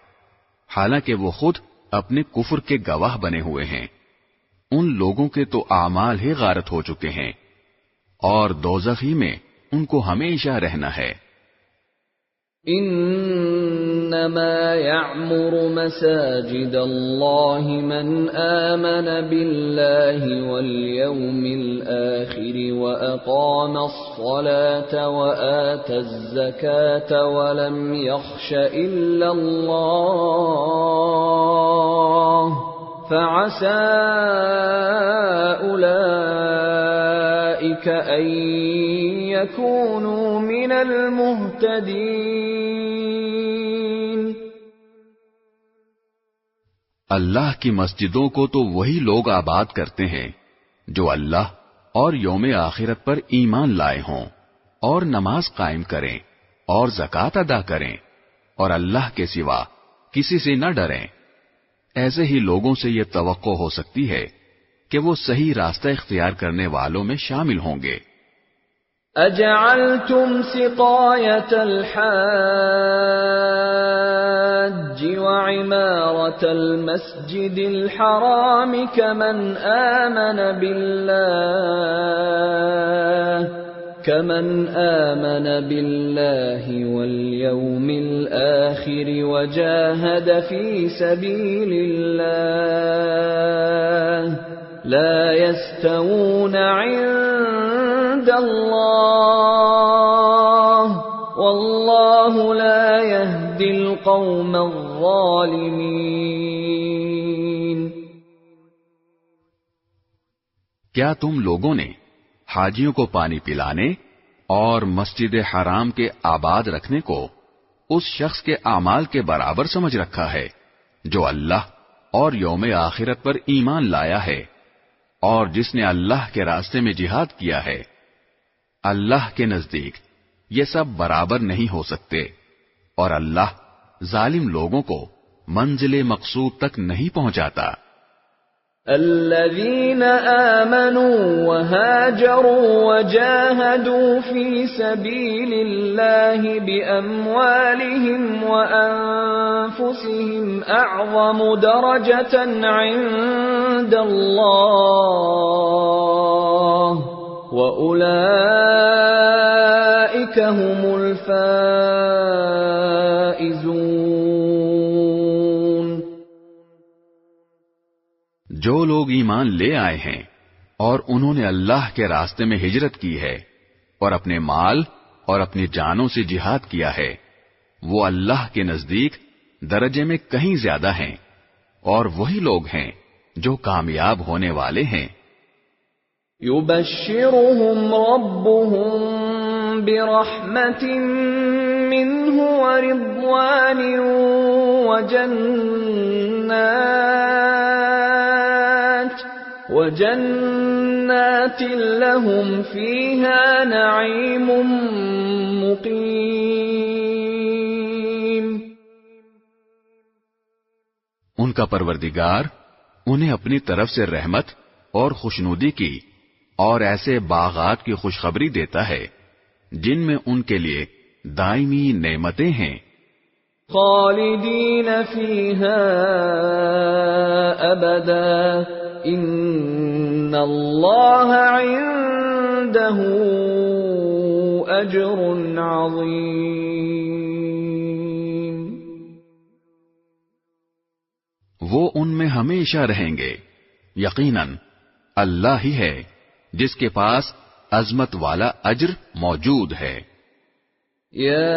C: حالانکہ وہ خود اپنے کفر کے گواہ بنے ہوئے ہیں۔ ان لوگوں کے تو اعمال ہی غارت ہو چکے ہیں، اور دوزخ ہی میں ان کو ہمیشہ رہنا ہے۔
A: انما يعمر مساجد الله من آمن بالله واليوم الآخر وأقام الصلاة وآتى الزكاة ولم يخش إلا الله فعسى أولئك أن يكونوا من المهتدين۔
C: اللہ کی مسجدوں کو تو وہی لوگ آباد کرتے ہیں جو اللہ اور یوم آخرت پر ایمان لائے ہوں، اور نماز قائم کریں اور زکوٰۃ ادا کریں، اور اللہ کے سوا کسی سے نہ ڈریں۔ ایسے ہی لوگوں سے یہ توقع ہو سکتی ہے کہ وہ صحیح راستہ اختیار کرنے والوں میں شامل ہوں گے۔
A: اجعلتم سقایۃ الحاج وعمارة المسجد الحرام كمن آمن بالله واليوم الآخر وجاهد في سبيل الله لا يستوون عند الله والله لا يهدي القوم الظالمين۔
C: کیا تم لوگوں نے حاجیوں کو پانی پلانے اور مسجد حرام کے آباد رکھنے کو اس شخص کے اعمال کے برابر سمجھ رکھا ہے جو اللہ اور یوم آخرت پر ایمان لایا ہے اور جس نے اللہ کے راستے میں جہاد کیا ہے، اللہ کے نزدیک یہ سب برابر نہیں ہو سکتے، اور اللہ ظالم لوگوں کو منزل مقصود تک نہیں پہنچاتا۔
A: الذين آمنوا وهاجروا وجاهدوا في سبيل الله بأموالهم وأنفسهم أعظم درجة عند الله وأولئك هم الفائزون۔
C: جو لوگ ایمان لے آئے ہیں اور انہوں نے اللہ کے راستے میں ہجرت کی ہے اور اپنے مال اور اپنی جانوں سے جہاد کیا ہے، وہ اللہ کے نزدیک درجے میں کہیں زیادہ ہیں، اور وہی لوگ ہیں جو کامیاب ہونے والے ہیں۔
A: يبشرهم ربهم برحمة منه ورضوان وجنات لهم فيها نعيم مقيم۔
C: ان کا پروردگار انہیں اپنی طرف سے رحمت اور خوشنودی کی اور ایسے باغات کی خوشخبری دیتا ہے جن میں ان کے لیے دائمی نعمتیں ہیں۔
A: خالدین فیہا ابدا ان اللہ عنده اجر عظیم۔
C: وہ ان میں ہمیشہ رہیں گے، یقیناً اللہ ہی ہے جس کے پاس عظمت والا اجر موجود ہے۔
A: یا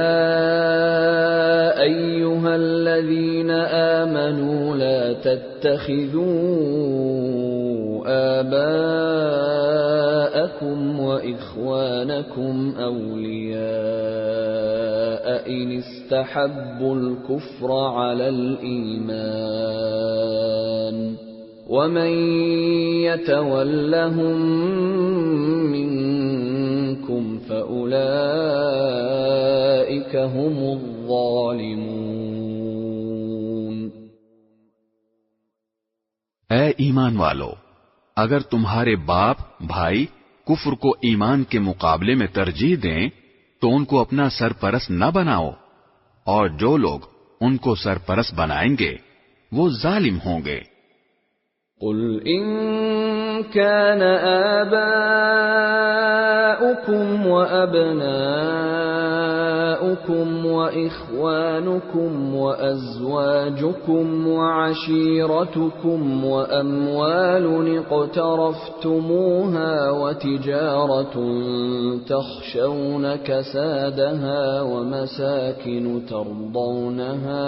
A: ایھا الذین آمنوا لا تتخذوا آباءکم وإخوانکم اولیاء ان استحبوا الكفر علی الایمان وَمَن يَتَوَلَّهُم مِّنكُمْ فَأُولَئِكَ هُمُ الظَّالِمُونَ۔
C: اے ایمان والو، اگر تمہارے باپ بھائی کفر کو ایمان کے مقابلے میں ترجیح دیں تو ان کو اپنا سرپرست نہ بناؤ، اور جو لوگ ان کو سرپرست بنائیں گے وہ ظالم ہوں گے۔
A: قل ان كان آباؤكم وأبناؤكم وإخوانكم وأزواجكم وعشيرتكم وأموال اقترفتموها وتجارة تخشون كسادها ومساكن ترضونها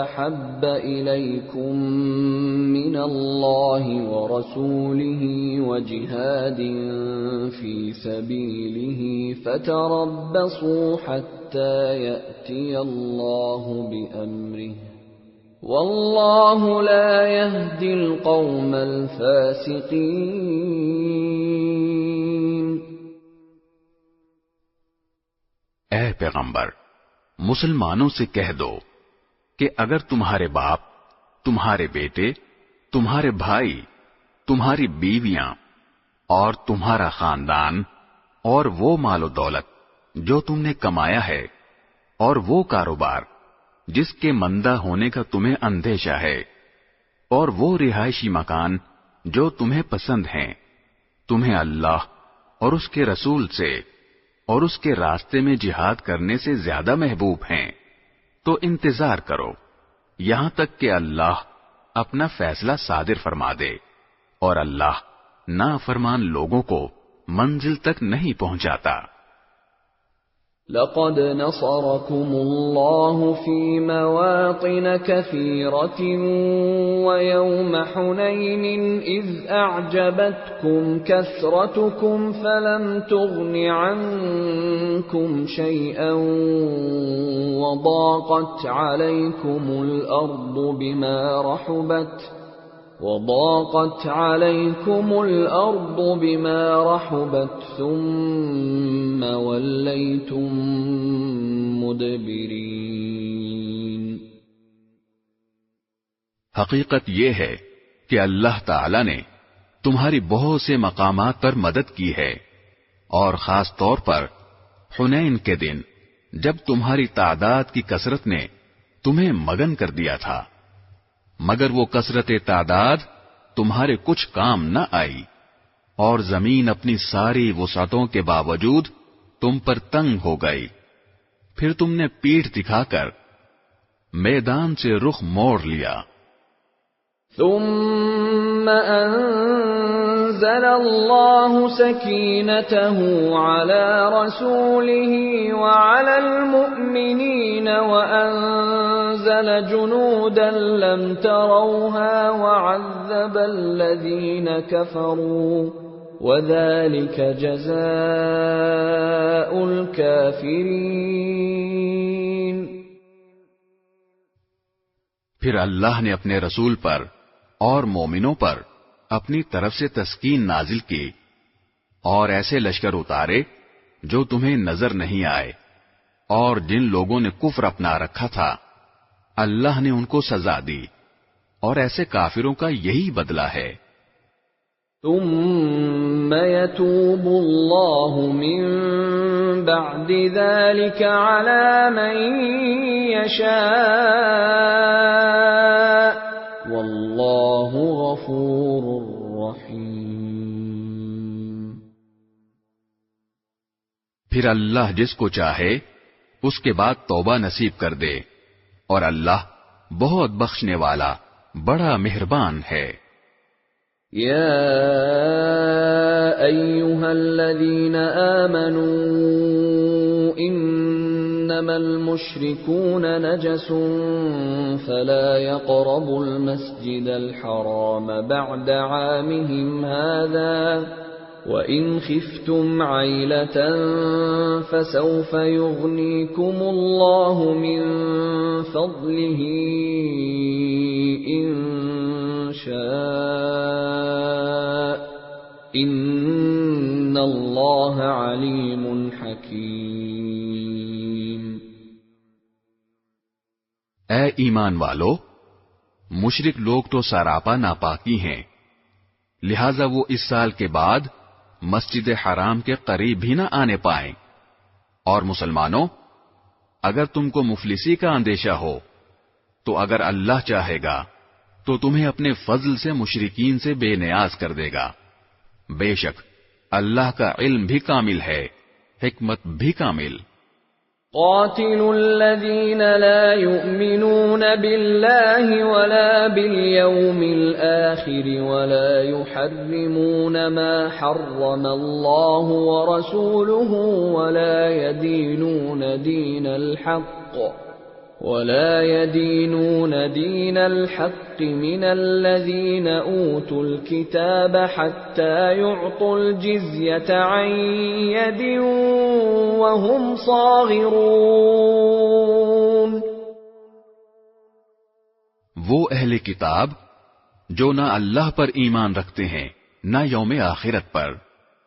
A: أحب إليكم من الله ورسوله وجهاد في سبيله فتربصوا حتى يأتي الله بأمره والله لا يهدي القوم الفاسقين۔
C: اے پیغمبر، مسلمانوں سے کہہ دو کہ اگر تمہارے باپ، تمہارے بیٹے، تمہارے بھائی، تمہاری بیویاں اور تمہارا خاندان اور وہ مال و دولت جو تم نے کمایا ہے اور وہ کاروبار جس کے مندہ ہونے کا تمہیں اندیشہ ہے اور وہ رہائشی مکان جو تمہیں پسند ہیں، تمہیں اللہ اور اس کے رسول سے اور اس کے راستے میں جہاد کرنے سے زیادہ محبوب ہیں، تو انتظار کرو یہاں تک کہ اللہ اپنا فیصلہ صادر فرما دے، اور اللہ نافرمان لوگوں کو منزل تک نہیں پہنچاتا۔
A: لقد نصركم الله في مواطن كثيرة ويوم حنين إذ أعجبتكم كثرتكم فلم تغن عنكم شيئا وضاقت عليكم الأرض بما رحبت ثم وليتم مدبرين.
C: حقیقت یہ ہے کہ اللہ تعالی نے تمہاری بہت سے مقامات پر مدد کی ہے، اور خاص طور پر حنین کے دن جب تمہاری تعداد کی کثرت نے تمہیں مگن کر دیا تھا، مگر وہ کثرت تعداد تمہارے کچھ کام نہ آئی، اور زمین اپنی ساری وسعتوں کے باوجود تم پر تنگ ہو گئی. پھر تم نے پیٹھ دکھا کر میدان سے رخ موڑ لیا.
A: ثم أنزل الله سكينته على رسوله وعلى المؤمنين وأنزل جنودا لم تروها وعذب الذين كفروا وذلك جزاء الكافرين.
C: پھر اللہ نے اپنے رسول پر اور مومنوں پر اپنی طرف سے تسکین نازل کی، اور ایسے لشکر اتارے جو تمہیں نظر نہیں آئے، اور جن لوگوں نے کفر اپنا رکھا تھا اللہ نے ان کو سزا دی، اور ایسے کافروں کا یہی بدلہ ہے.
A: ثم يتوب الله من بعد ذلك على من يشاء والله غفور رحيم.
C: پھر اللہ جس کو چاہے اس کے بعد توبہ نصیب کر دے، اور اللہ بہت بخشنے والا بڑا مہربان ہے.
A: يا أيها الذين آمنوا إنما المشركون نجس فلا يقربوا المسجد الحرام بعد عامهم هذا وإن خفتم عيلة فسوف يغنيكم الله من فضله إن شاء ان اللہ علیم حکیم.
C: اے ایمان والو، مشرک لوگ تو سراپا ناپاکی ہیں، لہذا وہ اس سال کے بعد مسجد حرام کے قریب بھی نہ آنے پائیں. اور مسلمانوں، اگر تم کو مفلسی کا اندیشہ ہو تو اگر اللہ چاہے گا تو تمہیں اپنے فضل سے مشرکین سے بے نیاز کر دے گا. بے شک اللہ کا علم بھی کامل ہے، حکمت بھی کامل.
A: قاتلوا الذين لا يؤمنون بالله ولا باليوم الآخر ولا يحرمون ما حرم الله ورسوله ولا يدينون دين الحق من الذين أوتوا الكتاب حتى يعطوا الجزية عن يد وهم صاغرون.
C: وہ اہل کتاب جو نہ اللہ پر ایمان رکھتے ہیں نہ یوم آخرت پر،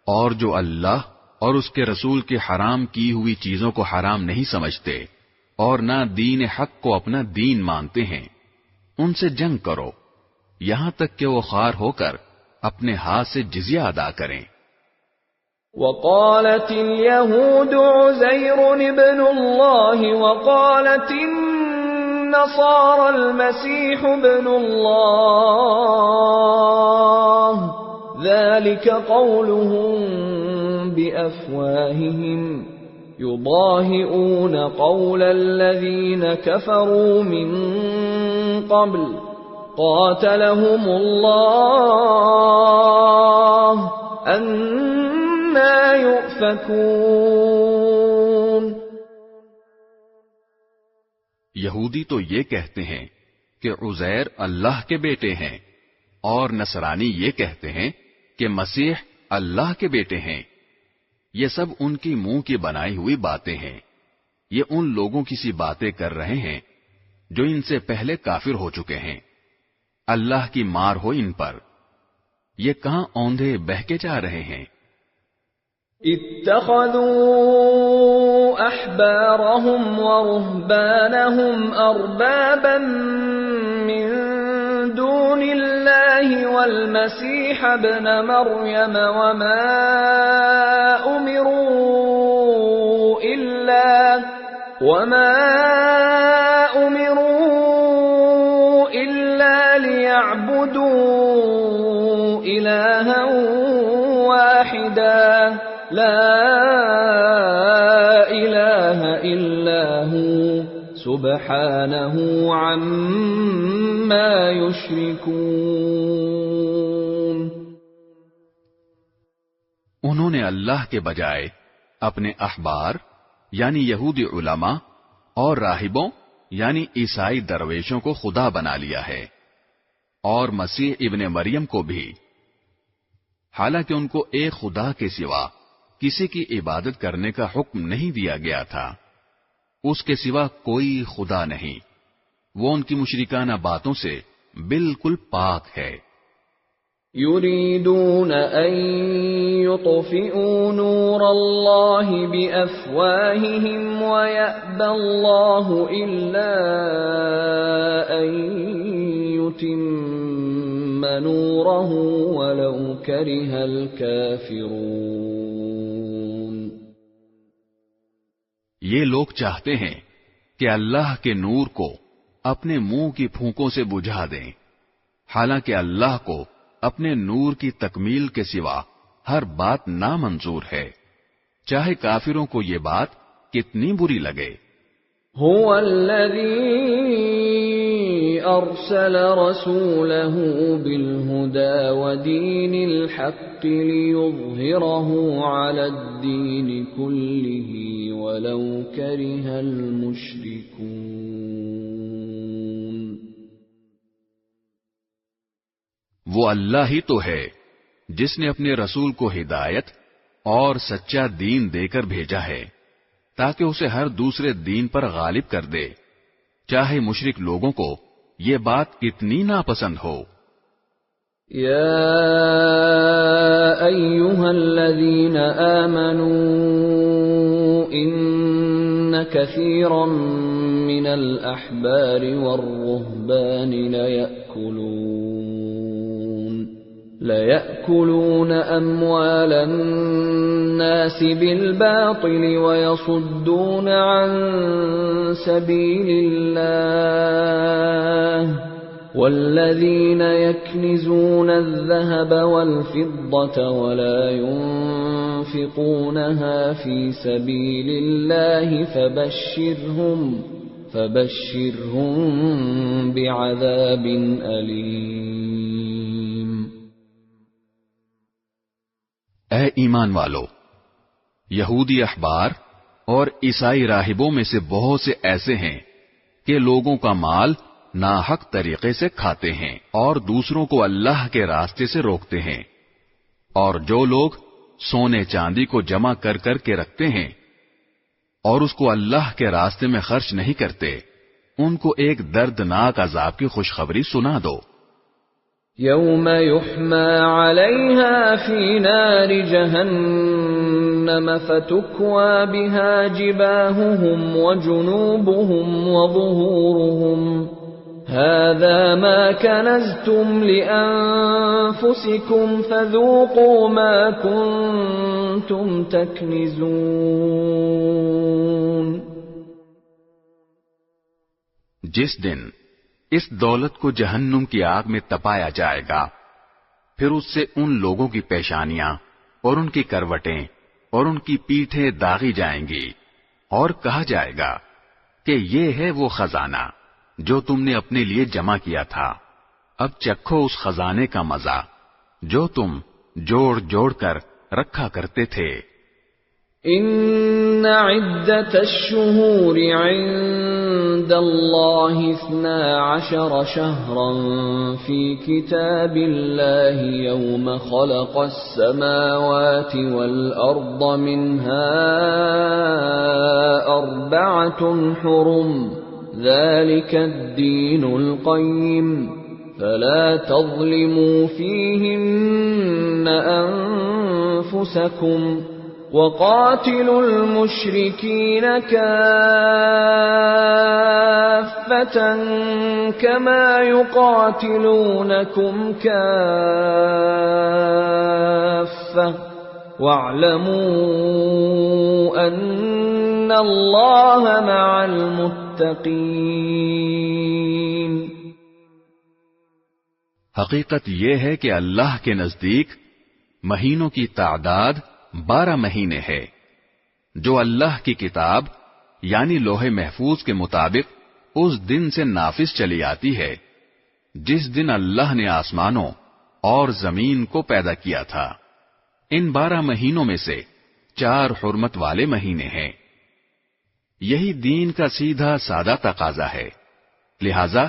C: اور جو اللہ اور اس کے رسول کے حرام کی ہوئی چیزوں کو حرام نہیں سمجھتے اور نہ دین حق کو اپنا دین مانتے ہیں، ان سے جنگ کرو یہاں تک کہ وہ خوار ہو کر اپنے ہاتھ سے جزیہ ادا کریں.
A: وقالت اليهود عزير ابن الله وقالت النصارى المسيح ابن الله ذلك قولهم بأفواههم يضاهئون قول الذين كفروا من قبل قاتلهم الله أنى يؤفكون.
B: یہودی تو یہ کہتے ہیں کہ عزیر اللہ کے بیٹے ہیں، اور نصرانی یہ کہتے ہیں کہ مسیح اللہ کے بیٹے ہیں۔ یہ سب ان کی منہ کی بنائی ہوئی باتیں ہیں۔ یہ ان لوگوں کی سی باتیں کر رہے ہیں جو ان سے پہلے کافر ہو چکے ہیں۔ اللہ کی مار ہو ان پر، یہ کہاں اوندھے بہہ کے جا رہے ہیں۔
A: اتخذوا احبارهم ورهبانهم اربابا من دون الله والمسيح ابن مريم وما امروا الا ليعبدوا الها واحدا لا الہ الا هو سبحانہ عما یشرکون۔
B: انہوں نے اللہ کے بجائے اپنے احبار یعنی یہودی علماء اور راہبوں یعنی عیسائی درویشوں کو خدا بنا لیا ہے، اور مسیح ابن مریم کو بھی، حالانکہ ان کو ایک خدا کے سوا کسی کی عبادت کرنے کا حکم نہیں دیا گیا تھا۔ اس کے سوا کوئی خدا نہیں، وہ ان کی مشرکانہ باتوں سے بالکل پاک ہے۔
A: یریدون ان یطفئوا نور اللہ بافواہہم ویأبی اللہ الا ان یتم نورہ ولو کرہ الکافرون۔
B: یہ لوگ چاہتے ہیں کہ اللہ کے نور کو اپنے منہ کی پھونکوں سے بجھا دیں، حالانکہ اللہ کو اپنے نور کی تکمیل کے سوا ہر بات نامنظور ہے، چاہے کافروں کو یہ بات کتنی بری لگے۔
A: هو الذی ارسل رسولہ بالہدى ودین الحق لیظہرہ علی الدین کلہ ولو کرہ المشرکون۔
B: وہ اللہ ہی تو ہے جس نے اپنے رسول کو ہدایت اور سچا دین دے کر بھیجا ہے تاکہ اسے ہر دوسرے دین پر غالب کر دے، چاہے مشرک لوگوں کو یہ بات کتنی ناپسند ہو۔
A: یا ایھا الذین آمنوا ان کثیرا من الاحبار والرہبان لَيَأْكُلُونَ أَمْوَالَ النَّاسِ بِالْبَاطِلِ وَيَصُدُّونَ عَن سَبِيلِ اللَّهِ وَالَّذِينَ يَكْنِزُونَ الذَّهَبَ وَالْفِضَّةَ وَلَا يُنْفِقُونَهَا فِي سَبِيلِ اللَّهِ فَبَشِّرْهُم بِعَذَابٍ أَلِيمٍ۔
B: اے ایمان والو، یہودی احبار اور عیسائی راہبوں میں سے بہت سے ایسے ہیں کہ لوگوں کا مال ناحق طریقے سے کھاتے ہیں اور دوسروں کو اللہ کے راستے سے روکتے ہیں، اور جو لوگ سونے چاندی کو جمع کر کر کے رکھتے ہیں اور اس کو اللہ کے راستے میں خرچ نہیں کرتے، ان کو ایک دردناک عذاب کی خوشخبری سنا دو۔
A: یوم یحمى علیہا فی نار جہنم فتکوی بها جباہہم وجنوبہم وظہورہم هذا ما کنزتم لأنفسکم فذوقوا ما کنتم تکنزون۔
B: جس دن اس دولت کو جہنم کی آگ میں تپایا جائے گا، پھر اس سے ان لوگوں کی پیشانیاں اور ان کی کروٹیں اور ان کی پیٹھیں داغی جائیں گی، اور کہا جائے گا کہ یہ ہے وہ خزانہ جو تم نے اپنے لیے جمع کیا تھا، اب چکھو اس خزانے کا مزہ جو تم جوڑ جوڑ کر رکھا کرتے تھے۔
A: إن عدة الشهور عند الله 12 شهرا في كتاب الله يوم خلق السماوات والأرض منها 4 حرم ذلك الدين القيم فلا تظلموا فيهن أنفسكم وقاتلوا المشركين كافة كما يقاتلونكم كافة واعلموا أن الله مع المتقين.
C: حقیقت یہ ہے کہ اللہ کے نزدیک مہینوں کی تعداد 12 مہینے ہے، جو اللہ کی کتاب یعنی لوح محفوظ کے مطابق اس دن سے نافذ چلی آتی ہے جس دن اللہ نے آسمانوں اور زمین کو پیدا کیا تھا. ان 12 مہینوں میں سے 4 حرمت والے مہینے ہیں. یہی دین کا سیدھا سادہ تقاضا ہے. لہذا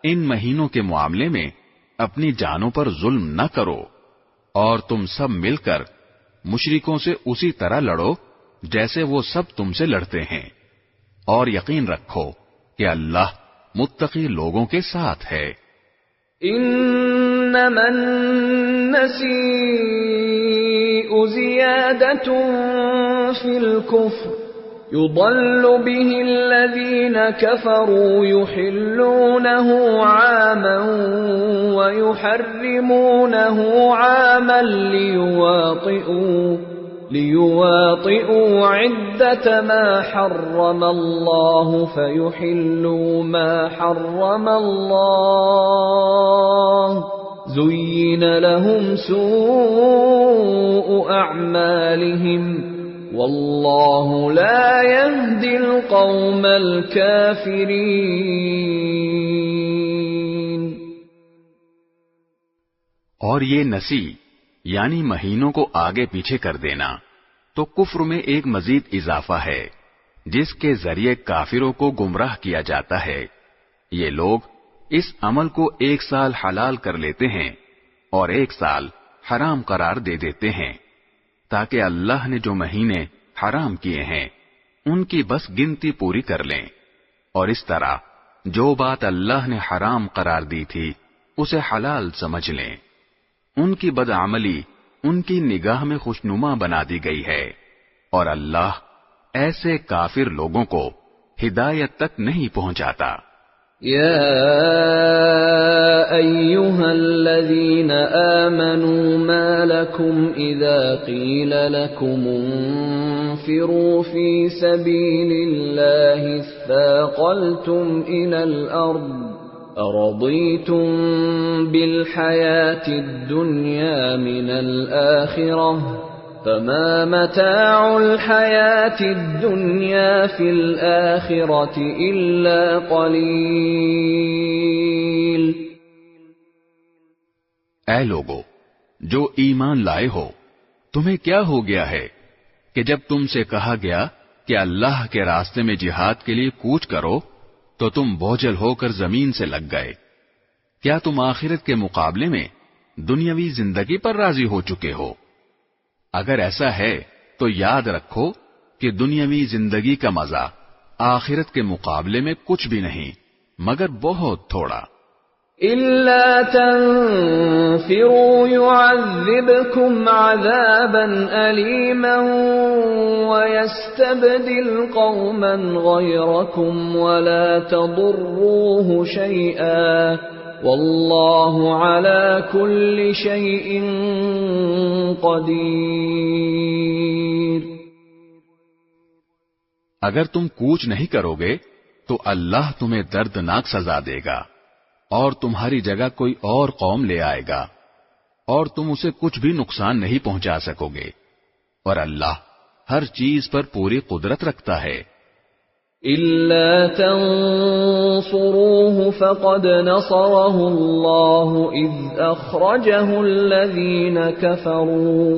C: ان مہینوں کے معاملے میں اپنی جانوں پر ظلم نہ کرو اور تم سب مل کر مشرکوں سے اسی طرح لڑو جیسے وہ سب تم سے لڑتے ہیں، اور یقین رکھو کہ اللہ متقی لوگوں کے ساتھ ہے.
A: انما النسیء زیادۃ فی الکفر يضل به الذين كفروا يحلونه عاما ويحرمونه عاما ليواطئوا عدة ما حرم الله فيحلوا ما حرم الله زين لهم سوء أعمالهم واللہ لا يهدی القوم الکافرین.
C: اور یہ نسی یعنی مہینوں کو آگے پیچھے کر دینا تو کفر میں ایک مزید اضافہ ہے جس کے ذریعے کافروں کو گمراہ کیا جاتا ہے. یہ لوگ اس عمل کو 1 سال حلال کر لیتے ہیں اور 1 سال حرام قرار دے دیتے ہیں تاکہ اللہ نے جو مہینے حرام کیے ہیں ان کی بس گنتی پوری کر لیں، اور اس طرح جو بات اللہ نے حرام قرار دی تھی اسے حلال سمجھ لیں. ان کی بدعملی ان کی نگاہ میں خوشنما بنا دی گئی ہے، اور اللہ ایسے کافر لوگوں کو ہدایت تک نہیں پہنچاتا.
A: يا أيها الذين آمنوا ما لكم إذا قيل لكم انفروا في سبيل الله اثاقلتم إلى الأرض أرضيتم بالحياة الدنيا من الآخرة فما متاع الحياة الدنيا في الآخرة إلا قليل.
C: اے لوگو جو ایمان لائے ہو، تمہیں کیا ہو گیا ہے کہ جب تم سے کہا گیا کہ اللہ کے راستے میں جہاد کے لیے کوچ کرو تو تم بوجھل ہو کر زمین سے لگ گئے؟ کیا تم آخرت کے مقابلے میں دنیاوی زندگی پر راضی ہو چکے ہو؟ اگر ایسا ہے تو یاد رکھو کہ دنیاوی زندگی کا مزہ آخرت کے مقابلے میں کچھ بھی نہیں مگر بہت تھوڑا.
A: إِلَّا تَنفِرُوا يُعَذِّبْكُمْ عَذَابًا أَلِيمًا وَيَسْتَبْدِلْ قَوْمًا غَيْرَكُمْ وَلَا تَضُرُّوهُ شَيْئًا وَاللَّهُ عَلَى كُلِّ شَيْءٍ قَدِيرٌ.
C: اگر تم کوچ نہیں کرو گے تو اللہ تمہیں دردناک سزا دے گا اور تمہاری جگہ کوئی اور قوم لے آئے گا اور تم اسے کچھ بھی نقصان نہیں پہنچا سکو گے، اور اللہ ہر چیز پر پوری قدرت رکھتا ہے.
A: إِلَّا تَنصُرُوهُ فَقَدْ نَصَرَهُ اللَّهُ إِذْ أَخْرَجَهُ الَّذِينَ كَفَرُوا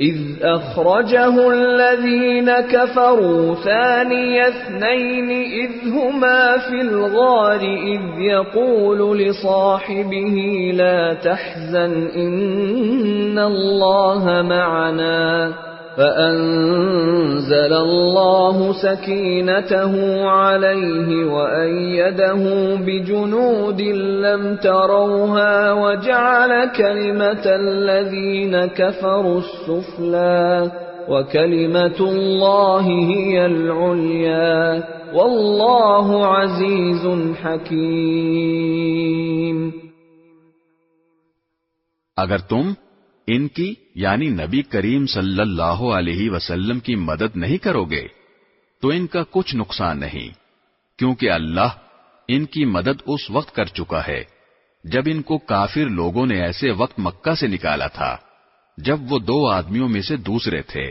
A: إذ أخرجه الذين كفروا ثاني اثنين إذ هما في الغار إذ يقول لصاحبه لا تحزن إن الله معنا فأنزل الله سكينته عليه وأيده بجنود لم تروها وجعل كلمة الذين كفروا السفلى وكلمة الله هي العليا والله عزيز حكيم.
C: اگر تم ان کی یعنی نبی کریم صلی اللہ علیہ وسلم کی مدد نہیں کرو گے تو ان کا کچھ نقصان نہیں، کیونکہ اللہ ان کی مدد اس وقت کر چکا ہے جب ان کو کافر لوگوں نے ایسے وقت مکہ سے نکالا تھا جب وہ دو آدمیوں میں سے دوسرے تھے،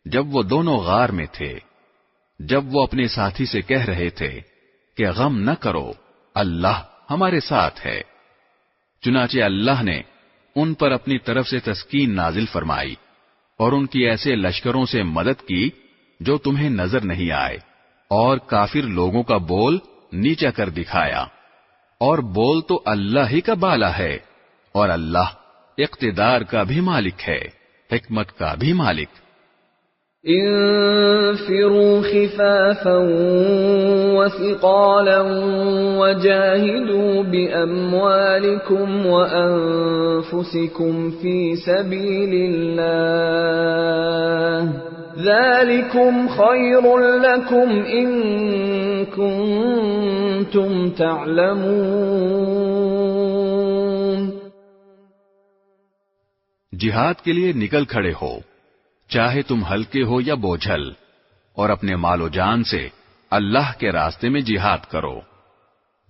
C: جب وہ دونوں غار میں تھے، جب وہ اپنے ساتھی سے کہہ رہے تھے کہ غم نہ کرو، اللہ ہمارے ساتھ ہے، چنانچہ اللہ نے ان پر اپنی طرف سے تسکین نازل فرمائی اور ان کی ایسے لشکروں سے مدد کی جو تمہیں نظر نہیں آئے، اور کافر لوگوں کا بول نیچا کر دکھایا، اور بول تو اللہ ہی کا بالا ہے، اور اللہ اقتدار کا بھی مالک ہے، حکمت کا بھی مالک.
A: انفروا خفافا وثقالا وجاهدوا بأموالكم وأنفسكم في سبيل الله ذلكم خير لكم إن كنتم تعلمون.
C: جہاد کے لیے نکل کھڑے ہو، چاہے تم ہلکے ہو یا بوجھل، اور اپنے مال و جان سے اللہ کے راستے میں جہاد کرو.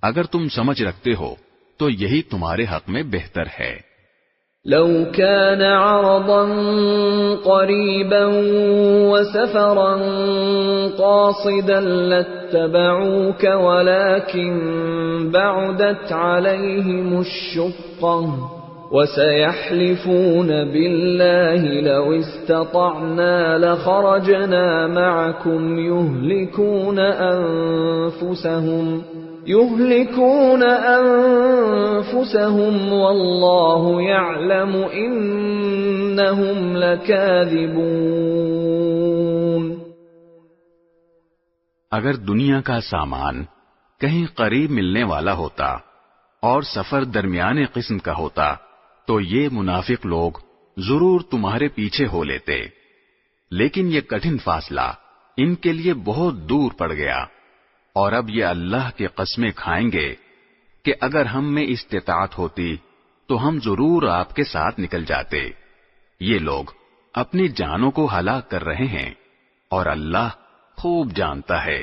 C: اگر تم سمجھ رکھتے ہو تو یہی تمہارے حق میں بہتر ہے.
A: لو كان عرضا قريبا وسفرا قاصدا لاتبعوك ولكن بعدت عليهم الشقة وَسَيَحْلِفُونَ بِاللَّهِ لَوِ اسْتَطَعْنَا لَخَرَجْنَا مَعَكُمْ يُهْلِكُونَ أَنفُسَهُمْ وَاللَّهُ يَعْلَمُ إِنَّهُمْ لَكَاذِبُونَ.
C: اگر دنیا کا سامان کہیں قریب ملنے والا ہوتا اور سفر درمیانے قسم کا ہوتا تو یہ منافق لوگ ضرور تمہارے پیچھے ہو لیتے، لیکن یہ کٹھن فاصلہ ان کے لیے بہت دور پڑ گیا، اور اب یہ اللہ کی قسمیں کھائیں گے کہ اگر ہم میں استطاعت ہوتی تو ہم ضرور آپ کے ساتھ نکل جاتے. یہ لوگ اپنی جانوں کو ہلاک کر رہے ہیں اور اللہ خوب جانتا ہے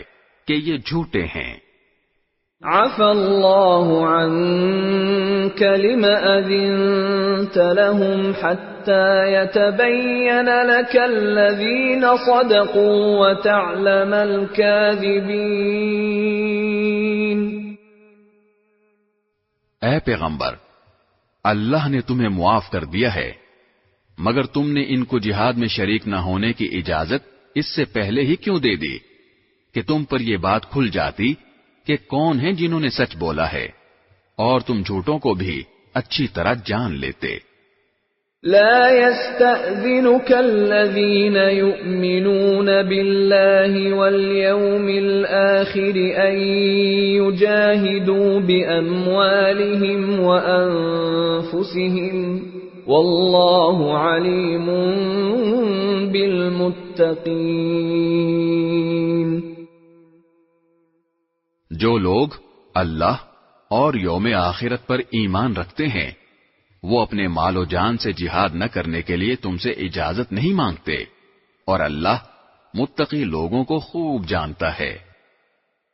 C: کہ یہ جھوٹے ہیں.
A: عفا اللہ عنك لم أذنت لهم حتى يتبين لك الذين صدقوا وتعلم الكاذبين.
C: اے پیغمبر، اللہ نے تمہیں معاف کر دیا ہے، مگر تم نے ان کو جہاد میں شریک نہ ہونے کی اجازت اس سے پہلے ہی کیوں دے دی کہ تم پر یہ بات کھل جاتی کہ کون ہیں جنہوں نے سچ بولا ہے، اور تم جھوٹوں کو بھی اچھی طرح جان لیتے.
A: لا يستأذنك الذين يؤمنون بالله واليوم الآخر أن يجاهدوا بأموالهم وأنفسهم والله عليم بالمتقين.
C: جو لوگ اللہ اور یوم آخرت پر ایمان رکھتے ہیں وہ اپنے مال و جان سے جہاد نہ کرنے کے لیے تم سے اجازت نہیں مانگتے، اور اللہ متقی لوگوں کو خوب جانتا ہے.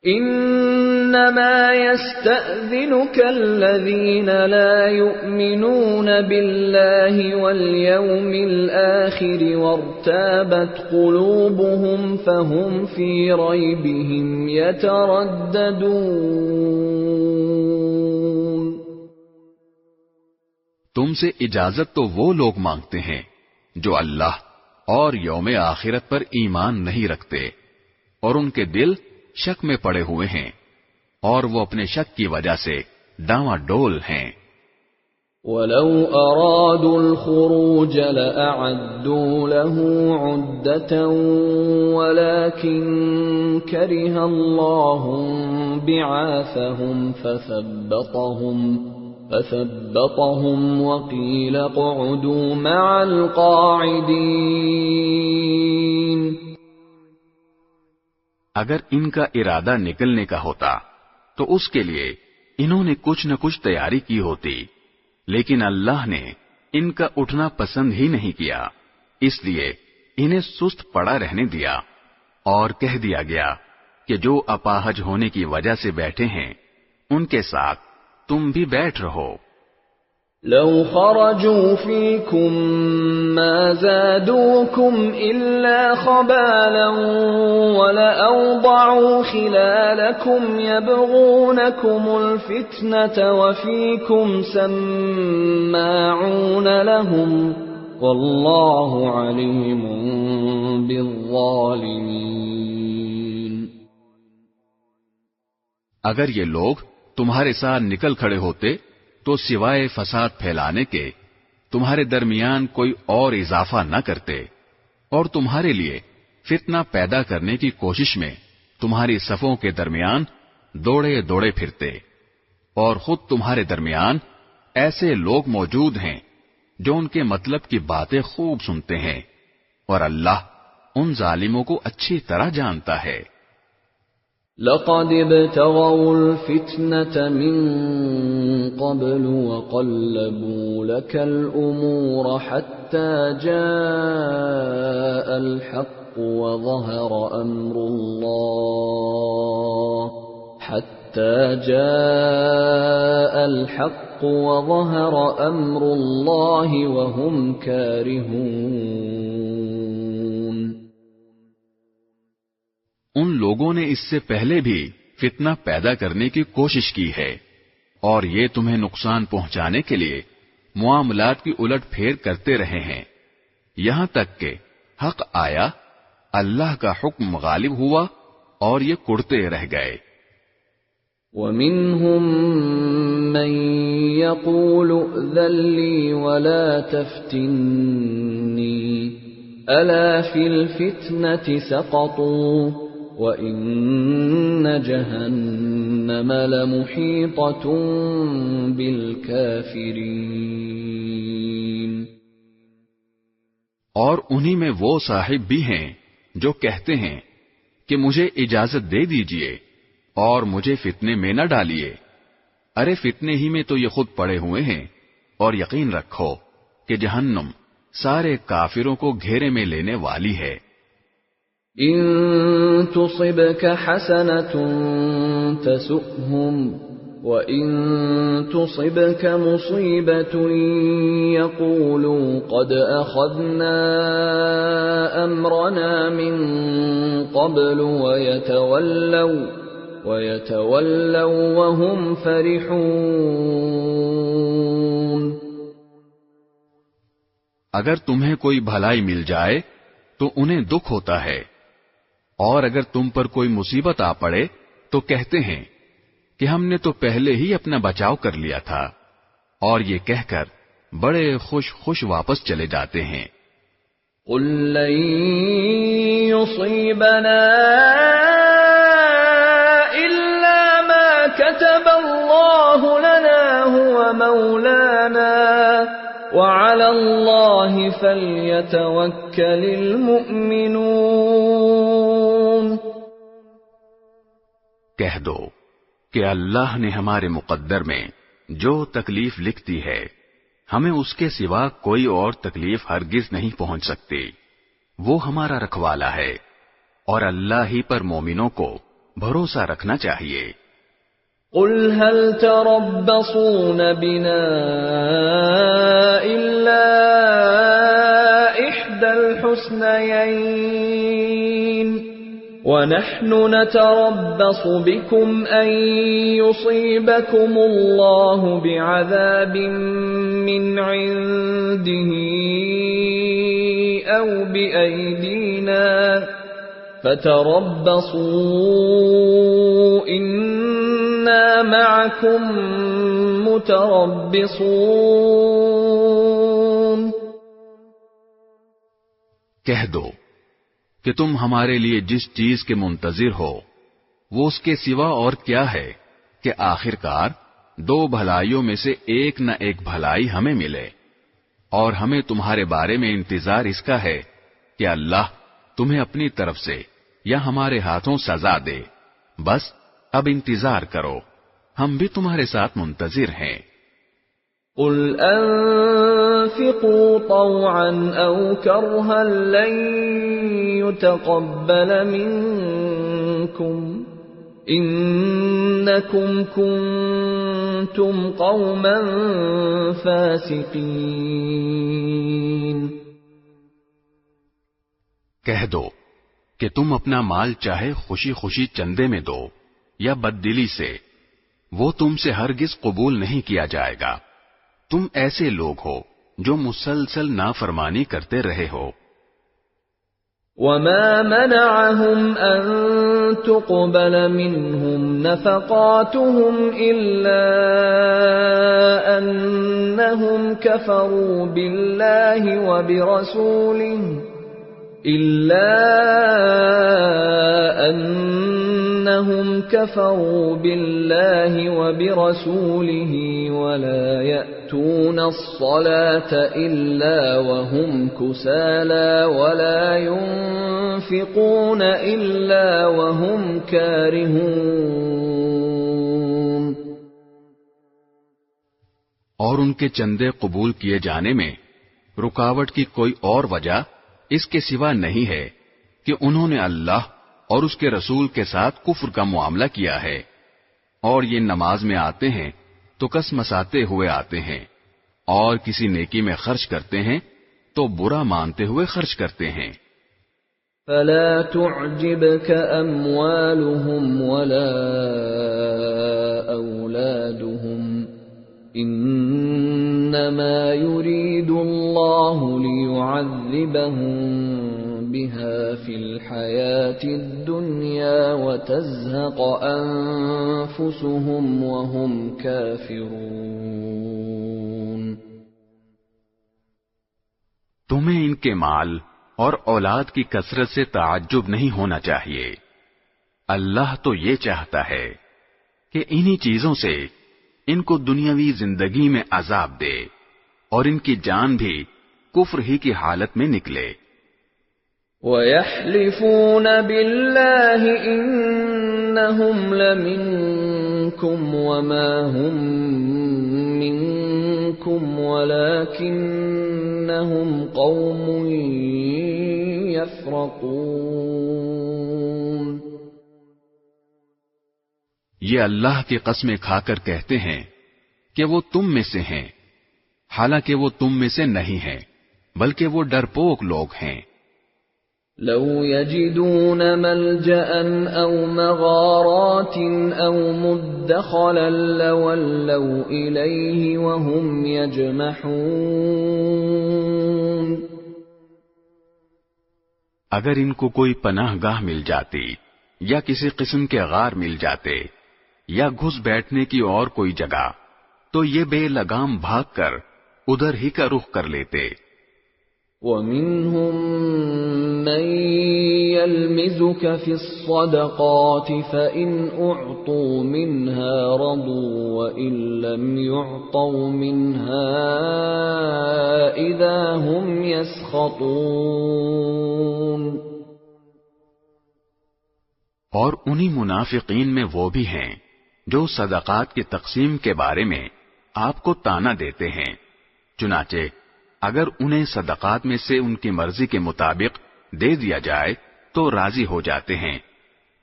A: انما يستأذنك الذين لا يؤمنون بالله واليوم الآخر وارتابت قلوبهم فهم في ريبهم يترددون.
C: تم سے اجازت تو وہ لوگ مانگتے ہیں
B: جو اللہ اور یوم آخرت پر ایمان نہیں رکھتے اور ان کے دل شک میں پڑے ہوئے ہیں اور وہ اپنے شک کی وجہ سے ڈاواں ڈول ہیں۔
A: وَلَوْ أَرَادُوا الْخُرُوجَ لَأَعَدُّوا لَهُ عُدَّةً وَلَكِنْ كَرِهَ اللَّهُ بِعَاثَهُمْ فَثَبَّطَهُمْ وَقِيلَ اقْعُدُوا مَعَ الْقَاعِدِينَ۔
C: اگر ان کا ارادہ نکلنے کا ہوتا تو اس کے لیے انہوں نے کچھ نہ کچھ تیاری کی ہوتی، لیکن اللہ نے ان کا اٹھنا پسند ہی نہیں کیا، اس لیے انہیں سست پڑا رہنے دیا اور کہہ دیا گیا کہ جو اپاہج ہونے کی وجہ سے بیٹھے ہیں ان کے ساتھ تم بھی بیٹھ رہو۔
A: لو خرجوا فيكم ما زادوكم إلا خبالا ولأوضعوا خلالكم يبغونكم الفتنة وفيكم سماعون لهم والله عليم بالظالمين۔
B: اگر یہ لوگ تمہارے ساتھ نکل کھڑے ہوتے تو سوائے فساد پھیلانے کے تمہارے درمیان کوئی اور اضافہ نہ کرتے اور تمہارے لیے فتنہ پیدا کرنے کی کوشش میں تمہاری صفوں کے درمیان دوڑے دوڑے پھرتے، اور خود تمہارے درمیان ایسے لوگ موجود ہیں جو ان کے مطلب کی باتیں خوب سنتے ہیں، اور اللہ ان ظالموں کو اچھی طرح جانتا ہے۔
A: لقد ابتغوا الفتنة من قبل وقلبوا لك الأمور حتى جاء الحق وظهر أمر الله وهم كارهون۔
B: ان لوگوں نے اس سے پہلے بھی فتنہ پیدا کرنے کی کوشش کی ہے اور یہ تمہیں نقصان پہنچانے کے لیے معاملات کی الٹ پھیر کرتے رہے ہیں، یہاں تک کہ حق آیا، اللہ کا حکم غالب ہوا اور یہ کڑتے رہ گئے۔
A: وَمِنْهُمْ مَنْ يَقُولُ ائْذَنْ لِي وَلَا تَفْتِنِّي أَلَا فِي الْفِتْنَةِ سَقَطُوا وَإِنَّ جَهَنَّمَ لَمُحِيطَةٌ بِالْكَافِرِينَ۔
B: اور انہی میں وہ صاحب بھی ہیں جو کہتے ہیں کہ مجھے اجازت دے دیجئے اور مجھے فتنے میں نہ ڈالیے، ارے فتنے ہی میں تو یہ خود پڑے ہوئے ہیں، اور یقین رکھو کہ جہنم سارے کافروں کو گھیرے میں لینے والی ہے۔
A: ان تصبك حسنة تسؤهم وَإِن تُصِبْكَ مُصِيبَةٌ يَقُولُوا قَدْ أَخَذْنَا أَمْرَنَا مِنْ قَبْلُ وَيَتَوَلَّوْا وَهُمْ فَرِحُونَ۔
B: اگر تمہیں کوئی بھلائی مل جائے تو انہیں دکھ ہوتا ہے، اور اگر تم پر کوئی مصیبت آ پڑے تو کہتے ہیں کہ ہم نے تو پہلے ہی اپنا بچاؤ کر لیا تھا، اور یہ کہہ کر بڑے خوش واپس چلے جاتے ہیں۔
A: قُل لَّن يُصِيبَنَا إِلَّا مَا كَتَبَ اللَّهُ لَنَا هُوَ مَوْلَانَا وَعَلَى اللَّهِ فَلْيَتَوَكَّلِ الْمُؤْمِنُونَ۔
C: کہہ دو کہ اللہ نے ہمارے مقدر میں جو تکلیف لکھ دی ہے، ہمیں اس کے سوا کوئی اور تکلیف ہرگز نہیں پہنچ سکتی، وہ ہمارا رکھوالا ہے، اور اللہ ہی پر مومنوں کو بھروسہ رکھنا چاہیے۔
A: قُلْ هَلْ تَرَبَّصُونَ بِنَا إِلَّا إِحْدَى الْحُسْنَيَيْنِ وَنَحْنُ نَتَرَبَّصُ بِكُمْ أَن يُصِيبَكُمُ اللَّهُ بِعَذَابٍ مِّنْ عِندِهِ أو بأيدينا فتربصوا إنا معكم متربصون.
C: کہہ دو کہ تم ہمارے لیے جس چیز کے منتظر ہو وہ اس کے سوا اور کیا ہے کہ آخرکار دو بھلائیوں میں سے ایک نہ ایک بھلائی ہمیں ملے، اور ہمیں تمہارے بارے میں انتظار اس کا ہے کہ اللہ تمہیں اپنی طرف سے یا ہمارے ہاتھوں سزا دے. بس اب انتظار کرو، ہم بھی تمہارے ساتھ منتظر ہیں.
A: قل انفقوا طوعا او کرها لن يتقبل منكم انکم کنتم قوما فاسقین.
C: کہہ دو کہ تم اپنا مال چاہے خوشی خوشی چندے میں دو یا بددلی سے، وہ تم سے ہرگز قبول نہیں کیا جائے گا. تم ایسے لوگ ہو جو مسلسل نافرمانی کرتے رہے ہو.
A: وما منعهم ان تقبل منهم نفقاتهم الا انهم كفروا بالله وبرسوله ولا يأتون الصلاة إلا وهم كسالى ولا ينفقون إلا وهم كارهون.
C: اور ان کے چندے قبول کیے جانے میں رکاوٹ کی کوئی اور وجہ اس کے سوا نہیں ہے کہ انہوں نے اللہ اور اس کے رسول کے ساتھ کفر کا معاملہ کیا ہے، اور یہ نماز میں آتے ہیں تو کس مساتے ہوئے آتے ہیں، اور کسی نیکی میں خرچ کرتے ہیں تو برا مانتے ہوئے خرچ کرتے ہیں.
A: فلا تعجبك اموالهم ولا اولادهم انما يريد الله ليعذبهم بها في الحياة الدنيا وتزهق انفسهم وهم كافرون.
C: تمہیں ان کے مال اور اولاد کی کثرت سے تعجب نہیں ہونا چاہیے. اللہ تو یہ چاہتا ہے کہ انہی چیزوں سے ان کو دنیاوی زندگی میں عذاب دے اور ان کی جان بھی کفر ہی کی حالت میں نکلے.
A: وَيَحْلِفُونَ بِاللَّهِ إِنَّهُمْ لَمِنكُمْ وَمَا هُمْ مِنكُمْ وَلَكِنَّهُمْ قَوْمٌ يَفْرَقُونَ.
C: یہ اللہ کی قسمیں کھا کر کہتے ہیں کہ وہ تم میں سے ہیں، حالانکہ وہ تم میں سے نہیں ہیں، بلکہ وہ ڈرپوک لوگ ہیں.
A: لو يجدون ملجأ أو مغارات أو مدخلا لولوا إليه وهم يجمحون.
C: اگر ان کو کوئی پناہ گاہ مل جاتی یا کسی قسم کے غار مل جاتے یا گھس بیٹھنے کی اور کوئی جگہ تو یہ بے لگام بھاگ کر ادھر ہی کا رخ کر لیتے.
A: وَمِنْهُمْ مَنْ يَلْمِزُكَ فِي الصَّدَقَاتِ فَإِنْ أُعْطُوا مِنْهَا رَضُوا وَإِنْ لَمْ يُعْطَوْا مِنْهَا إِذَا هُمْ يَسْخَطُونَ.
C: اور انہی منافقین میں وہ بھی ہیں جو صدقات کی تقسیم کے بارے میں آپ کو طعنہ دیتے ہیں، چنانچہ اگر انہیں صدقات میں سے ان کی مرضی کے مطابق دے دیا جائے تو راضی ہو جاتے ہیں،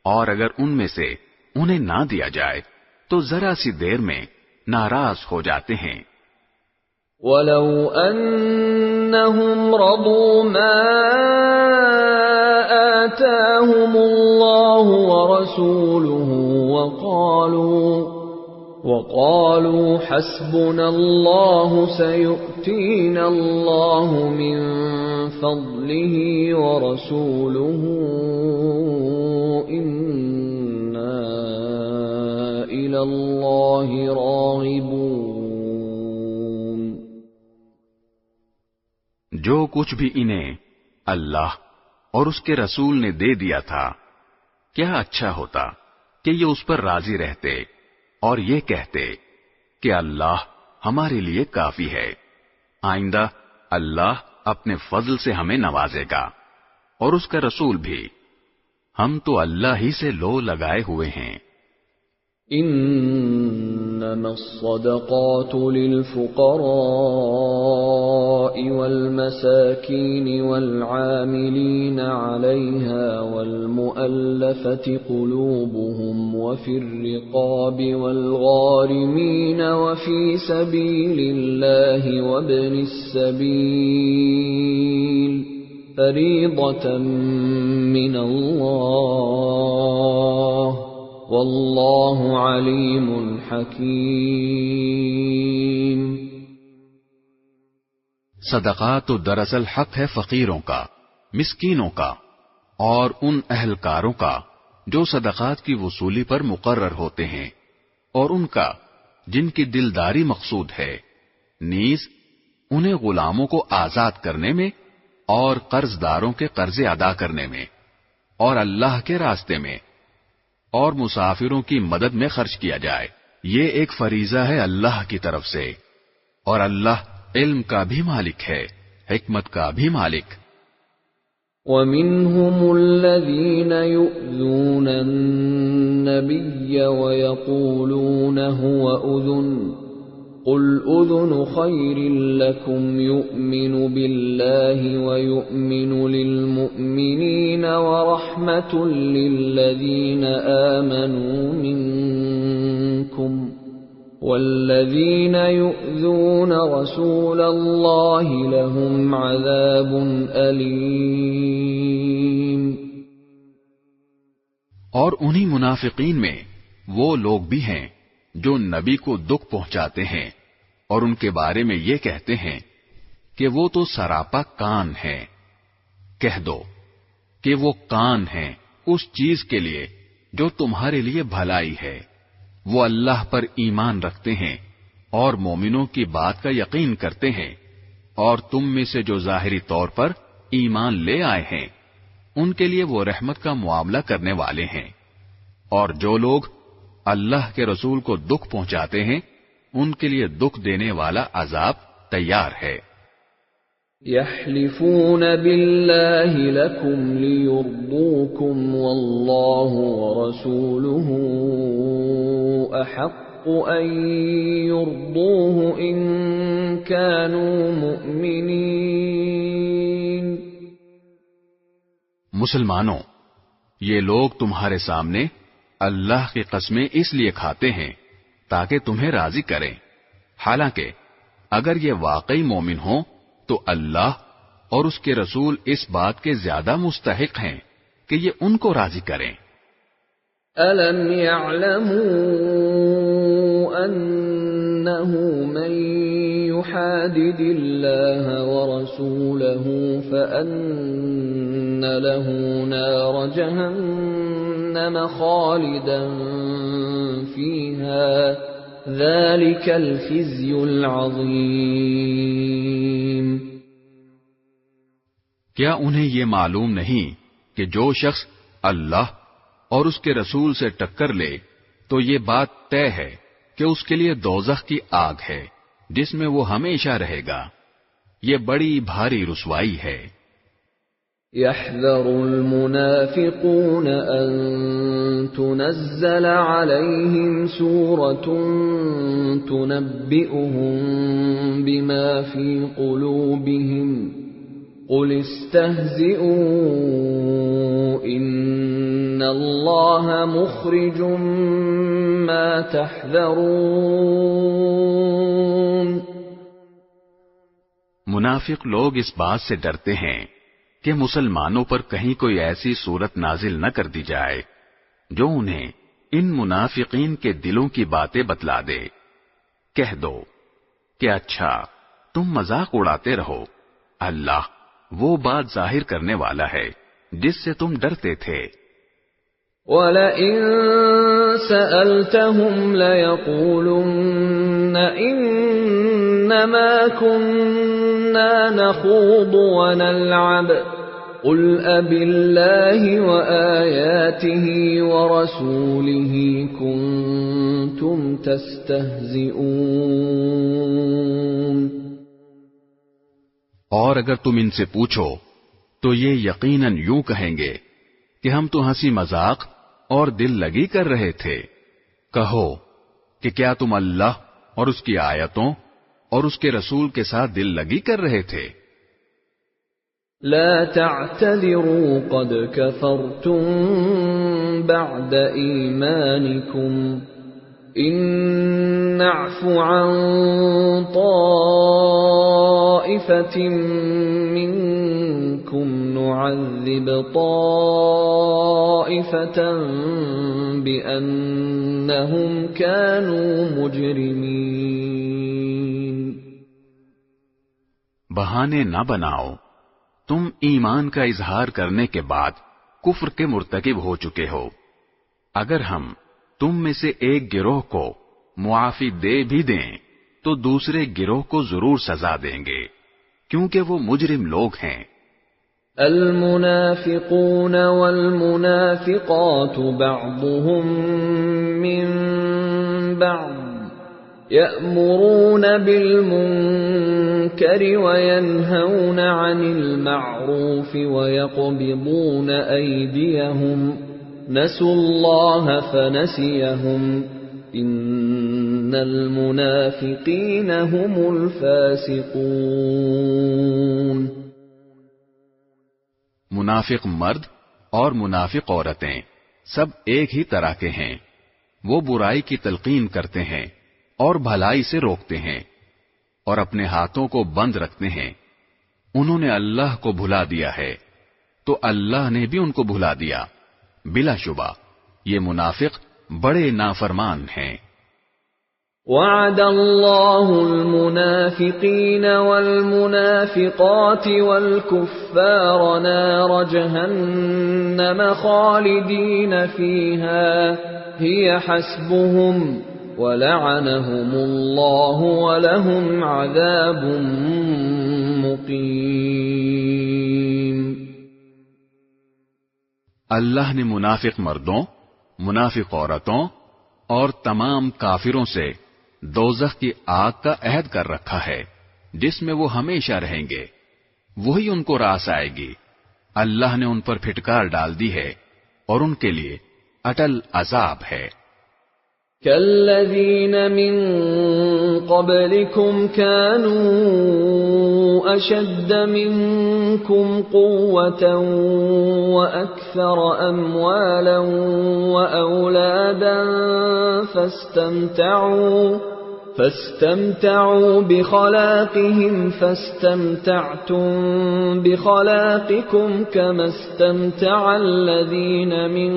C: اور اگر ان میں سے انہیں نہ دیا جائے تو ذرا سی دیر میں ناراض ہو جاتے ہیں.
A: وَلَوْ أَنَّهُمْ رَضُوا مَا آتَاهُمُ اللَّهُ وَرَسُولُهُ وقالوا حسبنا الله سيؤتينا الله من فضله ورسوله إنا إلى الله راغبون.
C: جو کچھ بھی انہیں اللہ اور اس کے رسول نے دے دیا تھا، کیا اچھا ہوتا کہ یہ اس پر راضی رہتے اور یہ کہتے کہ اللہ ہمارے لیے کافی ہے، آئندہ اللہ اپنے فضل سے ہمیں نوازے گا اور اس کا رسول بھی، ہم تو اللہ ہی سے لو لگائے ہوئے ہیں.
A: انما الصدقات للفقراء والمساكين والعاملين عليها والمؤلفة قلوبهم وفي الرقاب والغارمين وفي سبيل الله وابن السبيل فريضة من الله واللہ علیم حکیم.
C: صدقات تو دراصل حق ہے فقیروں کا، مسکینوں کا اور ان اہلکاروں کا جو صدقات کی وصولی پر مقرر ہوتے ہیں، اور ان کا جن کی دلداری مقصود ہے، نیز انہیں غلاموں کو آزاد کرنے میں اور قرض داروں کے قرضے ادا کرنے میں اور اللہ کے راستے میں اور مسافروں کی مدد میں خرچ کیا جائے. یہ ایک فریضہ ہے اللہ کی طرف سے، اور اللہ علم کا بھی مالک ہے، حکمت کا بھی مالک.
A: وَمِنْهُمُ الَّذِينَ يُؤْذُونَ النَّبِيَّ وَيَقُولُونَ هُوَ أُذُنٌ قُلْ أُذُنُ خَيْرٍ لَكُمْ يُؤْمِنُ بِاللَّهِ وَيُؤْمِنُ لِلْمُؤْمِنِينَ وَرَحْمَةٌ لِلَّذِينَ آمَنُوا مِنكُمْ وَالَّذِينَ يُؤْذُونَ رَسُولَ اللَّهِ لَهُمْ عَذَابٌ أَلِيمٌ.
C: اور انہی منافقین میں وہ لوگ بھی ہیں جو نبی کو دکھ پہنچاتے ہیں اور ان کے بارے میں یہ کہتے ہیں کہ وہ تو سراپا کان ہیں. کہہ دو کہ وہ کان ہیں اس چیز کے لیے جو تمہارے لیے بھلائی ہے. وہ اللہ پر ایمان رکھتے ہیں اور مومنوں کی بات کا یقین کرتے ہیں، اور تم میں سے جو ظاہری طور پر ایمان لے آئے ہیں ان کے لیے وہ رحمت کا معاملہ کرنے والے ہیں. اور جو لوگ اللہ کے رسول کو دکھ پہنچاتے ہیں ان کے لیے دکھ دینے والا عذاب تیار ہے.
A: یحلفون باللہ لکم لیرضوکم واللہ ورسولہ احق ان یرضوہ ان کانوا مؤمنین.
C: مسلمانوں، یہ لوگ تمہارے سامنے اللہ کی قسمیں اس لیے کھاتے ہیں تاکہ تمہیں راضی کریں، حالانکہ اگر یہ واقعی مومن ہوں تو اللہ اور اس کے رسول اس بات کے زیادہ مستحق ہیں کہ یہ ان کو راضی کریں.
A: أَلَمْ يَعْلَمُوا أَنَّهُ مَن يُحَادِدِ اللَّهَ وَرَسُولَهُ فَأَنَّ لَهُ نَارَ جَهَنَّمَ خَالِدًا فِيهَا ذَلِكَ الْخِزْيُ الْعَظِيمُ.
C: کیا انہیں یہ معلوم نہیں کہ جو شخص اللہ اور اس کے رسول سے ٹکر لے تو یہ بات طے ہے کہ اس کے لیے دوزخ کی آگ ہے جس میں وہ ہمیشہ رہے گا. یہ بڑی بھاری رسوائی ہے.
A: يَحْذَرُ الْمُنَافِقُونَ أَن تُنَزَّلَ عَلَيْهِمْ سُورَةٌ تُنَبِّئُهُم بِمَا فِي قُلُوبِهِمْ قُلِ اسْتَهْزِئُوا إِنَّ اللَّهَ مُخْرِجٌ مَّا تَحْذَرُونَ.
C: منافق لوگ اس بات سے ڈرتے ہیں کہ مسلمانوں پر کہیں کوئی ایسی صورت نازل نہ کر دی جائے جو انہیں ان منافقین کے دلوں کی باتیں بتلا دے. کہہ دو کہ اچھا تم مذاق اڑاتے رہو، اللہ وہ بات ظاہر کرنے والا ہے جس سے تم ڈرتے تھے.
A: وَلَئِن سَأَلْتَهُمْ لَيَقُولُنَّ إِنَّمَا كُنَّا نَخُوضُ وَنَلْعَبُ قُلْ أَبِاللَّهِ وَآيَاتِهِ وَرَسُولِهِ كُنتُمْ تَسْتَهْزِئُونَ.
C: اور اگر تم ان سے پوچھو تو یہ یقیناً یوں کہیں گے کہ ہم تو ہنسی مذاق اور دل لگی کر رہے تھے. کہو کہ کیا تم اللہ اور اس کی آیتوں اور اس کے رسول کے ساتھ دل لگی کر رہے تھے؟
A: لا تعتذروا قد كفرتم بعد ایمانکم ان نعف عن طائفة منکم نعذب طائفة بأنهم كانوا مجرمین.
C: بہانے نہ بناؤ، تم ایمان کا اظہار کرنے کے بعد کفر کے مرتکب ہو چکے ہو. اگر ہم تم میں سے ایک گروہ کو معافی دے بھی دیں تو دوسرے گروہ کو ضرور سزا دیں گے کیونکہ وہ مجرم لوگ ہیں.
A: المنافقون والمنافقات بعضهم من بعض يأمرون بالمنكر وينهون عن المعروف ويقبضون أيديهم نسوا الله فنسيهم إن المنافقين هم الفاسقون.
C: منافق مرد اور منافق عورتیں سب ایک ہی طرح کے ہیں. وہ برائی کی تلقین کرتے ہیں اور بھلائی سے روکتے ہیں اور اپنے ہاتھوں کو بند رکھتے ہیں. انہوں نے اللہ کو بھلا دیا ہے تو اللہ نے بھی ان کو بھلا دیا. بلا شبہ یہ منافق بڑے نافرمان ہیں.
A: وعد اللہ المنافقین والمنافقات والکفار نار جہنم خالدین فیہا ہی حسبهم وَلَعَنَهُمُ اللَّهُ وَلَهُمْ عَذَابٌ مُقِيمٌ.
C: اللہ نے منافق مردوں، منافق عورتوں اور تمام کافروں سے دوزخ کی آگ کا عہد کر رکھا ہے جس میں وہ ہمیشہ رہیں گے. وہی ان کو راس آئے گی. اللہ نے ان پر پھٹکار ڈال دی ہے اور ان کے لیے اٹل عذاب ہے.
A: كالذين من قبلكم كانوا أشد منكم قوة وأكثر أموالا وأولادا فاستمتعوا بخلاقهم فاستمتعتم بخلاقكم كما استمتع الذين من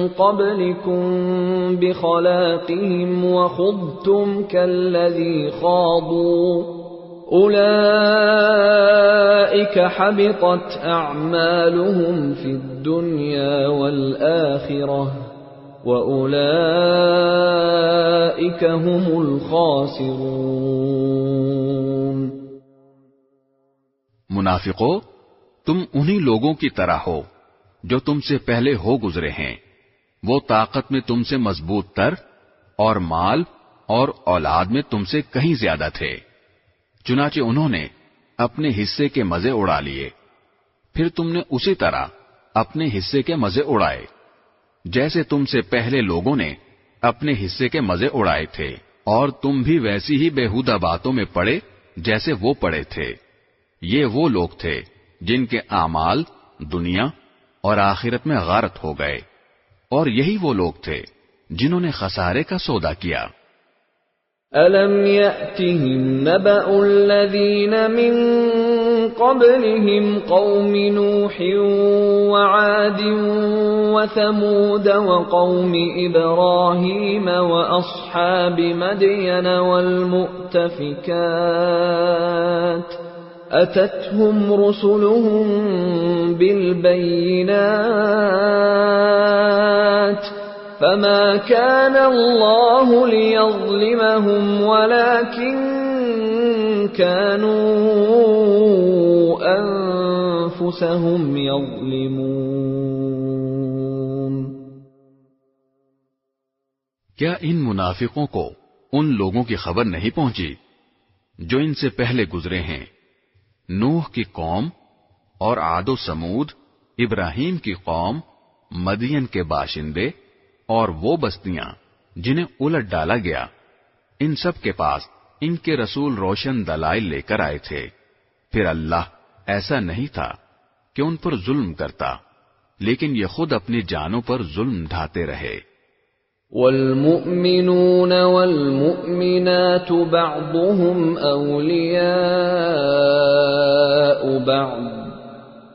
A: قبلكم بخلاقهم وخضتم كالذي خاضوا أولئك حبطت أعمالهم في الدنيا والآخرة وَأُولَئِكَ هُمُ الْخَاسِرُونَ.
C: منافقو، تم انہی لوگوں کی طرح ہو جو تم سے پہلے ہو گزرے ہیں. وہ طاقت میں تم سے مضبوط تر اور مال اور اولاد میں تم سے کہیں زیادہ تھے. چنانچہ انہوں نے اپنے حصے کے مزے اڑا لیے، پھر تم نے اسی طرح اپنے حصے کے مزے اڑائے جیسے تم سے پہلے لوگوں نے اپنے حصے کے مزے اڑائے تھے، اور تم بھی ویسی ہی بیہودہ باتوں میں پڑے جیسے وہ پڑے تھے. یہ وہ لوگ تھے جن کے اعمال دنیا اور آخرت میں غارت ہو گئے، اور یہی وہ لوگ تھے جنہوں نے خسارے کا سودا کیا.
A: أَلَمْ يَأْتِهِمْ نَبَأُ الَّذِينَ مِنْ قَبْلِهِمْ قَوْمِ نُوحٍ وَعَادٍ وَثَمُودَ وَقَوْمِ إِبْرَاهِيمَ وَأَصْحَابِ مَدْيَنَ وَالْمُؤْتَفِكَاتِ أَتَتْهُمْ رُسُلُهُم بِالْبَيِّنَاتِ فَمَا كَانَ اللَّهُ لِيَظْلِمَهُمْ وَلَكِنْ كَانُوا أَنفُسَهُمْ يَظْلِمُونَ۔
C: کیا ان منافقوں کو ان لوگوں کی خبر نہیں پہنچی جو ان سے پہلے گزرے ہیں؟ نوح کی قوم اور عاد و سمود، ابراہیم کی قوم، مدین کے باشندے اور وہ بستیاں جنہیں الٹ ڈالا گیا، ان سب کے پاس ان کے رسول روشن دلائل لے کر آئے تھے، پھر اللہ ایسا نہیں تھا کہ ان پر ظلم کرتا، لیکن یہ خود اپنی جانوں پر ظلم ڈھاتے رہے۔
A: والمؤمنون والمؤمنات بعضهم أولياء بعض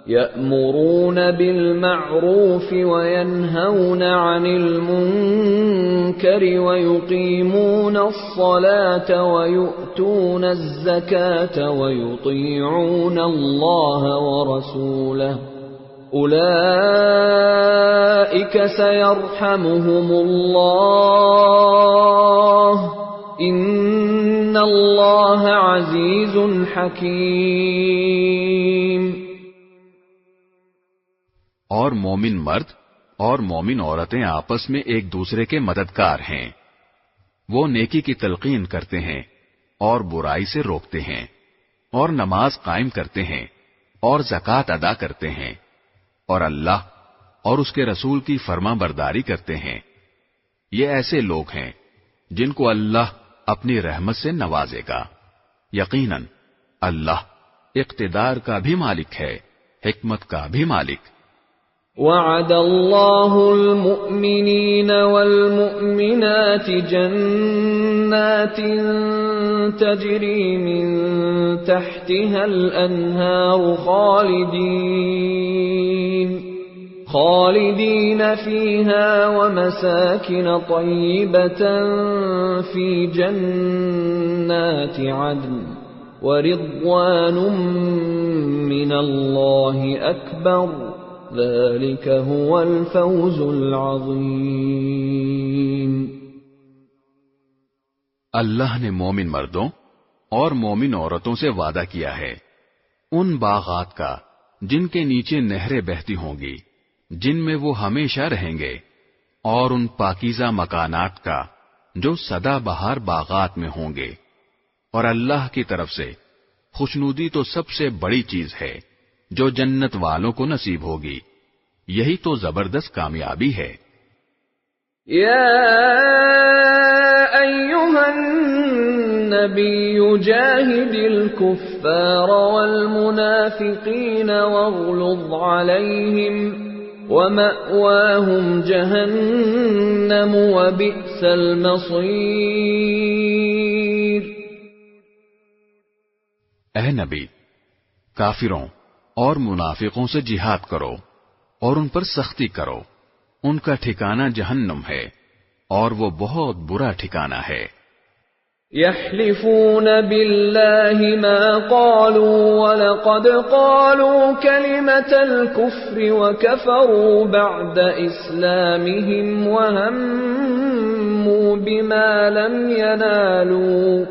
A: يأمرون بالمعروف وينهون عن المنكر ويقيمون الصلاة ويؤتون الزكاة ويطيعون الله ورسوله أولئك سيرحمهم الله إن الله عزيز حكيم۔
C: اور مومن مرد اور مومن عورتیں آپس میں ایک دوسرے کے مددگار ہیں، وہ نیکی کی تلقین کرتے ہیں اور برائی سے روکتے ہیں، اور نماز قائم کرتے ہیں اور زکوٰۃ ادا کرتے ہیں، اور اللہ اور اس کے رسول کی فرما برداری کرتے ہیں۔ یہ ایسے لوگ ہیں جن کو اللہ اپنی رحمت سے نوازے گا۔ یقیناً اللہ اقتدار کا بھی مالک ہے، حکمت کا بھی مالک۔
A: وعد الله المؤمنين والمؤمنات جنات تجري من تحتها الأنهار خالدين فيها ومساكن طيبة في جنات عدن ورضوان من الله أكبر ذلك هو الفوز العظیم۔
C: اللہ نے مومن مردوں اور مومن عورتوں سے وعدہ کیا ہے ان باغات کا جن کے نیچے نہریں بہتی ہوں گی، جن میں وہ ہمیشہ رہیں گے، اور ان پاکیزہ مکانات کا جو سدا بہار باغات میں ہوں گے، اور اللہ کی طرف سے خوشنودی تو سب سے بڑی چیز ہے جو جنت والوں کو نصیب ہوگی، یہی تو زبردست کامیابی ہے۔
A: یا ایھا النبی جاہد الکفار والمنافقین واغلظ علیہم ومأواہم جہنم وبئس المصیر۔
C: اے نبی، کافروں اور منافقوں سے جہاد کرو اور ان پر سختی کرو، ان کا ٹھکانہ جہنم ہے اور وہ بہت برا ٹھکانہ ہے۔
A: يحلفون بالله ما قالوا ولقد قالوا كلمة الكفر وكفروا بعد إسلامهم وهموا بما لم ينالوا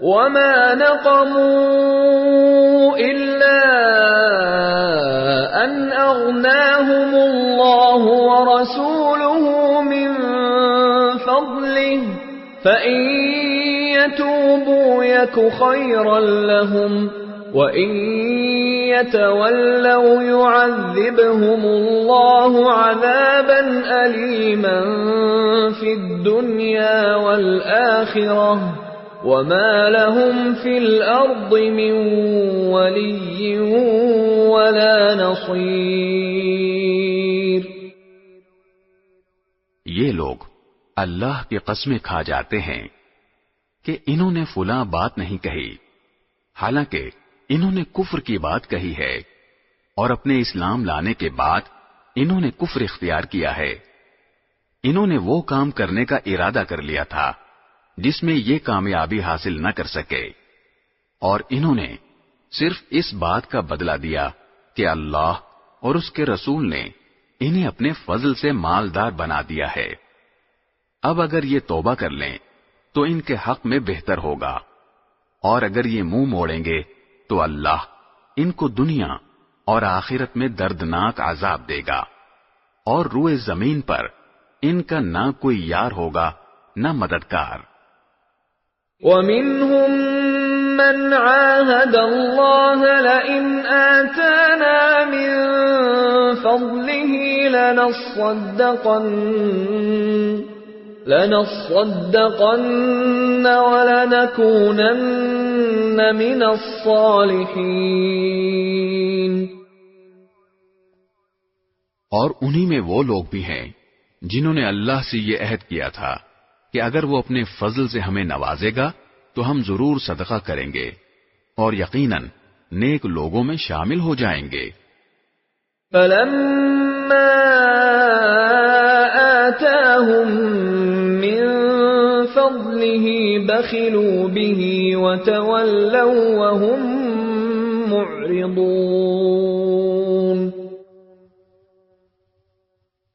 A: وما نقموا إلا أن أغناهم الله ورسوله من فضله فإن يتوبوا يك خيرا لهم وإن يتولوا يعذبهم الله عذابا أليما في الدنيا والآخرة وما لهم في الأرض من ولي ولا نصير۔
C: یہ لوگ اللہ کی قسمیں کھا جاتے ہیں کہ انہوں نے فلاں بات نہیں کہی، حالانکہ انہوں نے کفر کی بات کہی ہے، اور اپنے اسلام لانے کے بعد انہوں نے کفر اختیار کیا ہے۔ انہوں نے وہ کام کرنے کا ارادہ کر لیا تھا جس میں یہ کامیابی حاصل نہ کر سکے، اور انہوں نے صرف اس بات کا بدلہ دیا کہ اللہ اور اس کے رسول نے انہیں اپنے فضل سے مالدار بنا دیا ہے۔ اب اگر یہ توبہ کر لیں تو ان کے حق میں بہتر ہوگا، اور اگر یہ منہ موڑیں گے تو اللہ ان کو دنیا اور آخرت میں دردناک عذاب دے گا، اور روئے زمین پر ان کا نہ کوئی یار ہوگا نہ مددگار۔
A: وَمِنْهُمْ مَنْ عَاهَدَ اللَّهَ لَئِنْ آتَانَا مِنْ فَضْلِهِ لَنَصَّدَّقَنَّ وَلَنَكُونَنَّ مِنَ الصَّالِحِينَ۔
B: اور انہی میں وہ لوگ بھی ہیں جنہوں نے اللہ سے یہ عہد کیا تھا کہ اگر وہ اپنے فضل سے ہمیں نوازے گا تو ہم ضرور صدقہ کریں گے، اور یقیناً نیک لوگوں میں شامل ہو جائیں گے۔
A: فَلَمَّا آتَاهُم مِّن فَضْلِهِ بَخِلُوا بِهِ وَتَوَلَّوْا وَهُم مُّعْرِضُونَ۔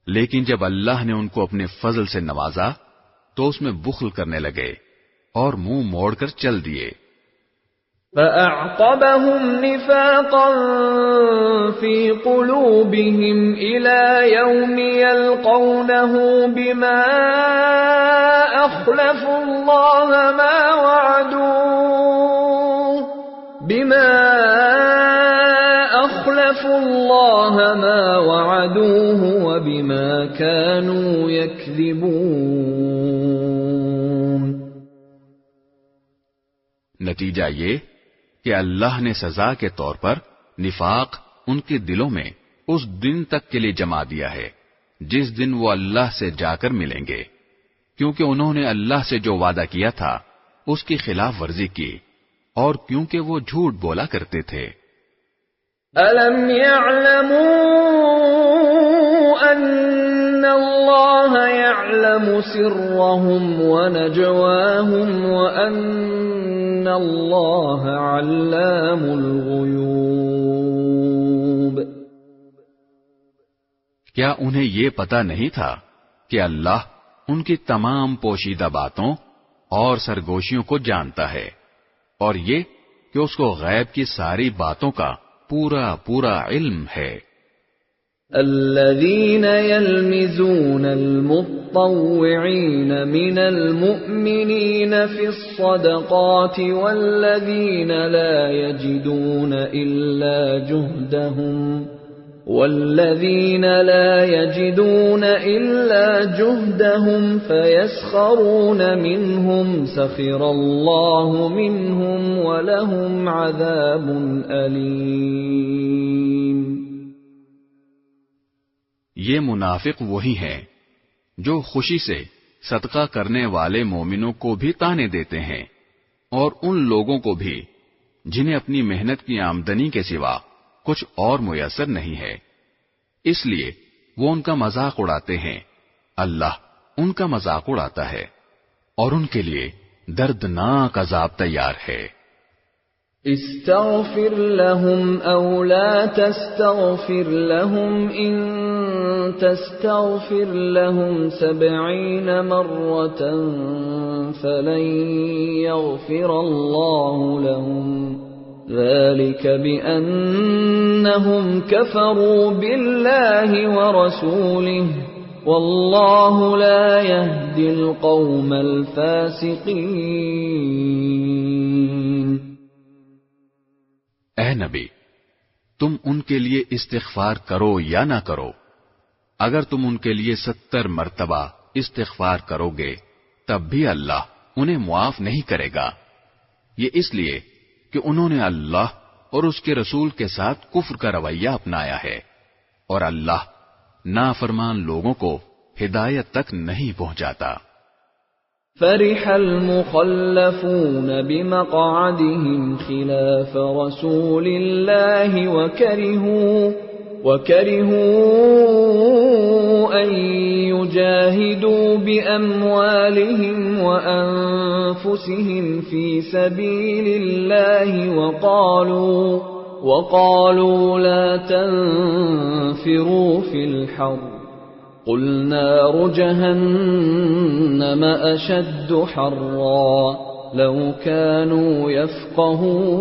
B: لیکن جب اللہ نے ان کو اپنے فضل سے نوازا تو اس میں بخل کرنے لگے اور منہ موڑ کر چل دیے۔
A: فَأَعْقَبَهُمْ نِفَاقًا فِي قُلُوبِهِمْ إِلَى يَوْمِ يَلْقَوْنَهِ بِمَا أَخْلَفُوا اللَّهَ مَا وَعَدُوهُ وَبِمَا كَانُوا يَكْذِبُونَ۔
B: نتیجہ یہ کہ اللہ نے سزا کے طور پر نفاق ان کے دلوں میں اس دن تک کے لیے جما دیا ہے جس دن وہ اللہ سے جا کر ملیں گے، کیونکہ انہوں نے اللہ سے جو وعدہ کیا تھا اس کی خلاف ورزی کی، اور کیونکہ وہ جھوٹ بولا کرتے تھے۔
A: أَلَمْ يَعْلَمُوا أَنَّ اللَّهَ يَعْلَمُ سِرَّهُمْ وَنَجْوَاهُمْ وَأَنَّ اللَّهَ عَلَّامُ الْغُيُوبِ۔
B: کیا انہیں یہ پتہ نہیں تھا کہ اللہ ان کی تمام پوشیدہ باتوں اور سرگوشیوں کو جانتا ہے، اور یہ کہ اس کو غیب کی ساری باتوں کا پورا پورا علم ہے۔
A: الذين يلمزون المطوعين من المؤمنين في الصدقات والذين لا يجدون إلا جهدهم فيسخرون منهم سخر الله منهم ولهم عذاب أليم۔
B: یہ منافق وہی ہیں جو خوشی سے صدقہ کرنے والے مومنوں کو بھی طعنے دیتے ہیں، اور ان لوگوں کو بھی جنہیں اپنی محنت کی آمدنی کے سوا کچھ اور میسر نہیں ہے، اس لیے وہ ان کا مذاق اڑاتے ہیں۔ اللہ ان کا مذاق اڑاتا ہے اور ان کے لیے دردناک عذاب تیار ہے۔
A: استغفر لهم أو لا تستغفر لهم إن تستغفر لهم 70 مرة فلن يغفر الله لهم ذلك بأنهم كفروا بالله ورسوله والله لا يهدي القوم الفاسقين۔
B: اے نبی، تم ان کے لیے استغفار کرو یا نہ کرو، اگر تم ان کے لیے 70 مرتبہ استغفار کرو گے تب بھی اللہ انہیں معاف نہیں کرے گا، یہ اس لیے کہ انہوں نے اللہ اور اس کے رسول کے ساتھ کفر کا رویہ اپنایا ہے، اور اللہ نافرمان لوگوں کو ہدایت تک نہیں پہنچاتا۔
A: فرح المخلفون بمقعدهم خلاف رسول الله وكرهوا أن يجاهدوا بأموالهم وأنفسهم في سبيل الله وقالوا لا تنفروا في الحر قل نار جهنم أشد حرا لو كانوا يفقهون.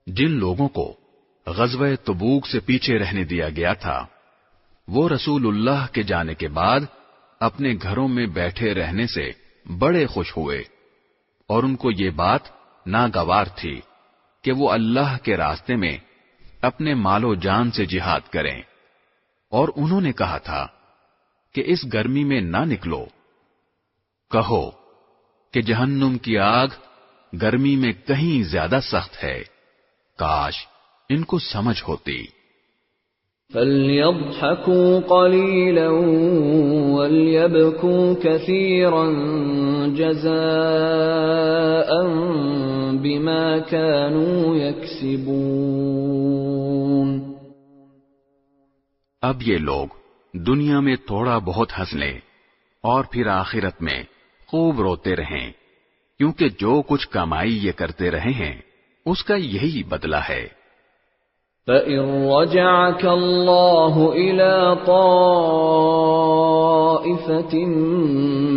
C: جن لوگوں کو غزوہ تبوک سے پیچھے رہنے دیا گیا تھا وہ رسول اللہ کے جانے کے بعد اپنے گھروں میں بیٹھے رہنے سے بڑے خوش ہوئے اور ان کو یہ بات ناگوار تھی کہ وہ اللہ کے راستے میں اپنے مال و جان سے جہاد کریں، اور انہوں نے کہا تھا کہ اس گرمی میں نہ نکلو. کہو کہ جہنم کی آگ گرمی میں کہیں زیادہ سخت ہے، کاش ان کو سمجھ ہوتی.
A: فَلْيَضْحَكُوا قَلِيلًا وَلْيَبْكُوا كَثِيرًا جَزَاءً بِمَا كَانُوا يَكْسِبُونَ.
C: اب یہ لوگ دنیا میں تھوڑا بہت ہنس لیں اور پھر آخرت میں خوب روتے رہیں، کیونکہ جو کچھ کمائی یہ کرتے رہے ہیں اس کا یہی بدلہ ہے.
A: فَإِن رَّجَعَكَ اللَّهُ إِلَى طَائِفَةٍ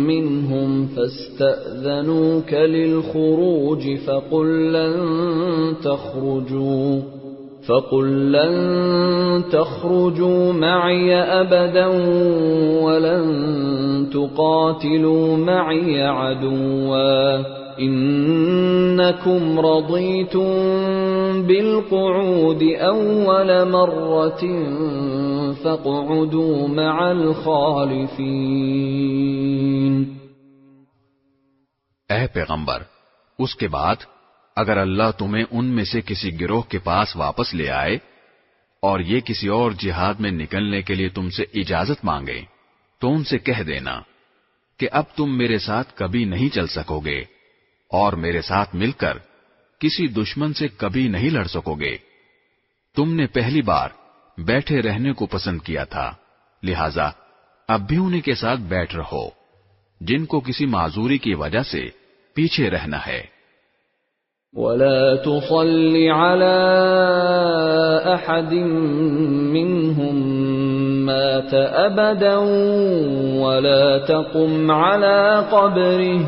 A: مِّنْهُمْ فَاسْتَأْذَنُوكَ لِلْخُرُوجِ فَقُل لَّن تَخْرُجُوا مَعِيَ أَبَدًا وَلَن تُقَاتِلُوا مَعِيَ عَدُوًّا إِنَّكُمْ رَضِيتُم بِالْقُعُودِ أَوَّلَ مَرَّةٍ فَاقْعُدُوا مَعَ الْخَالِفِينَ.
C: اے پیغمبر، اس کے بعد اگر اللہ تمہیں ان میں سے کسی گروہ کے پاس واپس لے آئے اور یہ کسی اور جہاد میں نکلنے کے لیے تم سے اجازت مانگے تو ان سے کہہ دینا کہ اب تم میرے ساتھ کبھی نہیں چل سکو گے اور میرے ساتھ مل کر کسی دشمن سے کبھی نہیں لڑ سکو گے. تم نے پہلی بار بیٹھے رہنے کو پسند کیا تھا، لہذا اب بھی انہیں کے ساتھ بیٹھ رہو جن کو کسی معذوری کی وجہ سے پیچھے رہنا ہے.
A: وَلَا تُصَلِّ عَلَىٰ أَحَدٍ مِّنْهُمْ مَاتَ أَبَدًا وَلَا تَقُمْ عَلَىٰ قَبْرِهِ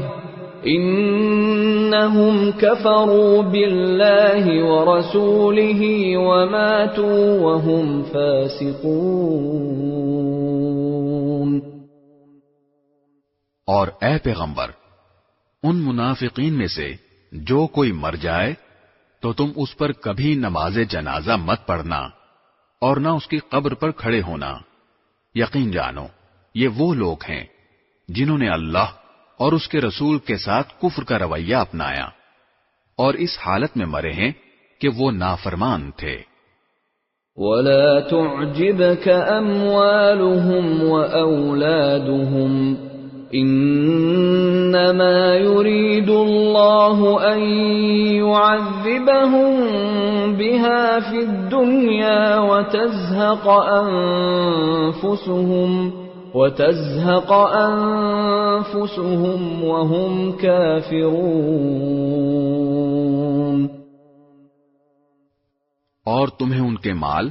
A: إِنَّهُمْ كَفَرُوا بِاللَّهِ وَرَسُولِهِ وَمَاتُوا وَهُمْ فَاسِقُونَ.
C: اور اے پیغمبر، ان منافقین میں سے جو کوئی مر جائے تو تم اس پر کبھی نماز جنازہ مت پڑھنا اور نہ اس کی قبر پر کھڑے ہونا. یقین جانو یہ وہ لوگ ہیں جنہوں نے اللہ اور اس کے رسول کے ساتھ کفر کا رویہ اپنایا اور اس حالت میں مرے ہیں کہ وہ نافرمان تھے.
A: وَلَا تُعْجِبْكَ أَمْوَالُهُمْ وَأَوْلَادُهُمْ إِنَّمَا يُرِيدُ اللَّهُ أَن يُعَذِّبَهُم بِهَا فِي الدُّنْيَا وَتَزْهَقَ أَنفُسُهُمْ وَهُمْ كَافِرُونَ.
C: اور تمہیں ان کے مال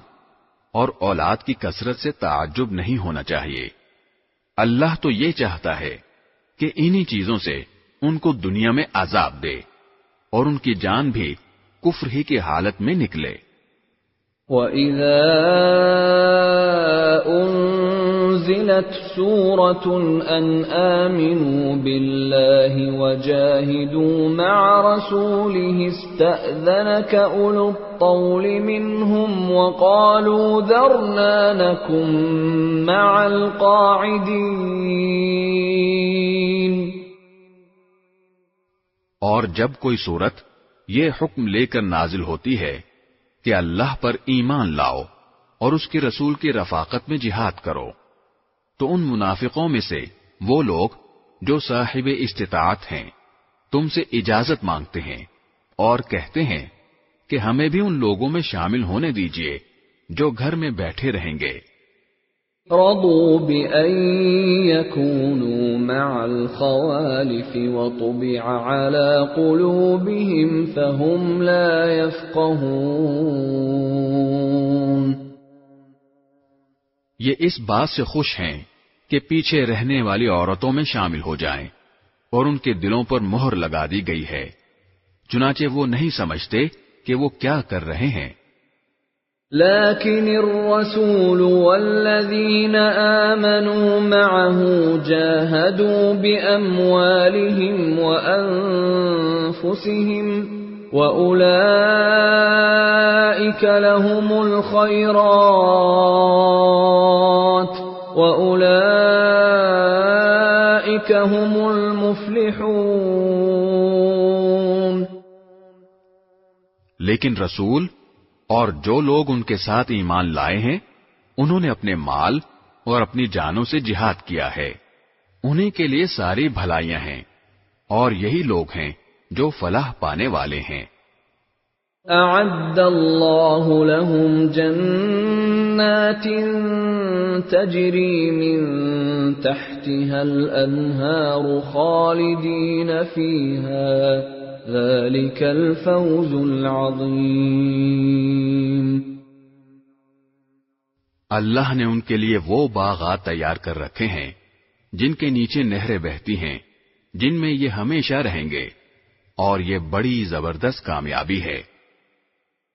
C: اور اولاد کی کثرت سے تعجب نہیں ہونا چاہیے. اللہ تو یہ چاہتا ہے کہ انہی چیزوں سے ان کو دنیا میں عذاب دے اور ان کی جان بھی کفر ہی کی حالت میں نکلے.
A: وَإِذَا أُنزِلَتْ سُورَةٌ أَنْ آمِنُوا بِاللَّهِ وَجَاهِدُوا مَعَ رَسُولِهِ اسْتَأْذَنَكَ أُولُو الطَّوْلِ مِنْهُمْ وَقَالُوا ذَرْنَا نَكُن مَّعَ الْقَاعِدِينَ.
C: اور جب کوئی صورت یہ حکم لے کر نازل ہوتی ہے کہ اللہ پر ایمان لاؤ اور اس کے رسول کی رفاقت میں جہاد کرو تو ان منافقوں میں سے وہ لوگ جو صاحب استطاعت ہیں تم سے اجازت مانگتے ہیں اور کہتے ہیں کہ ہمیں بھی ان لوگوں میں شامل ہونے دیجئے جو گھر میں بیٹھے رہیں گے۔
A: رضوا بأن يكونوا مع الخوالف وطبع على قلوبهم فهم لا يفقهون۔
C: یہ اس بات سے خوش ہیں کہ پیچھے رہنے والی عورتوں میں شامل ہو جائیں اور ان کے دلوں پر مہر لگا دی گئی ہے، چنانچہ وہ نہیں سمجھتے کہ وہ کیا کر رہے ہیں۔
A: لكن الرسول والذين آمنوا معه جاهدوا بأموالهم وأنفسهم وأولئك لهم الخيرات وأولئك هم المفلحون۔
C: لیکن رسول اور جو لوگ ان کے ساتھ ایمان لائے ہیں انہوں نے اپنے مال اور اپنی جانوں سے جہاد کیا ہے، انہیں کے لیے ساری بھلائیاں ہیں اور یہی لوگ ہیں جو فلاح پانے والے ہیں۔
A: اعد اللہ لهم جنات تجری من تحتها الانہار خالدین فیہا ذلك الفوز العظیم۔
C: اللہ نے ان کے لیے وہ باغات تیار کر رکھے ہیں جن کے نیچے نہریں بہتی ہیں، جن میں یہ ہمیشہ رہیں گے، اور یہ بڑی زبردست کامیابی ہے۔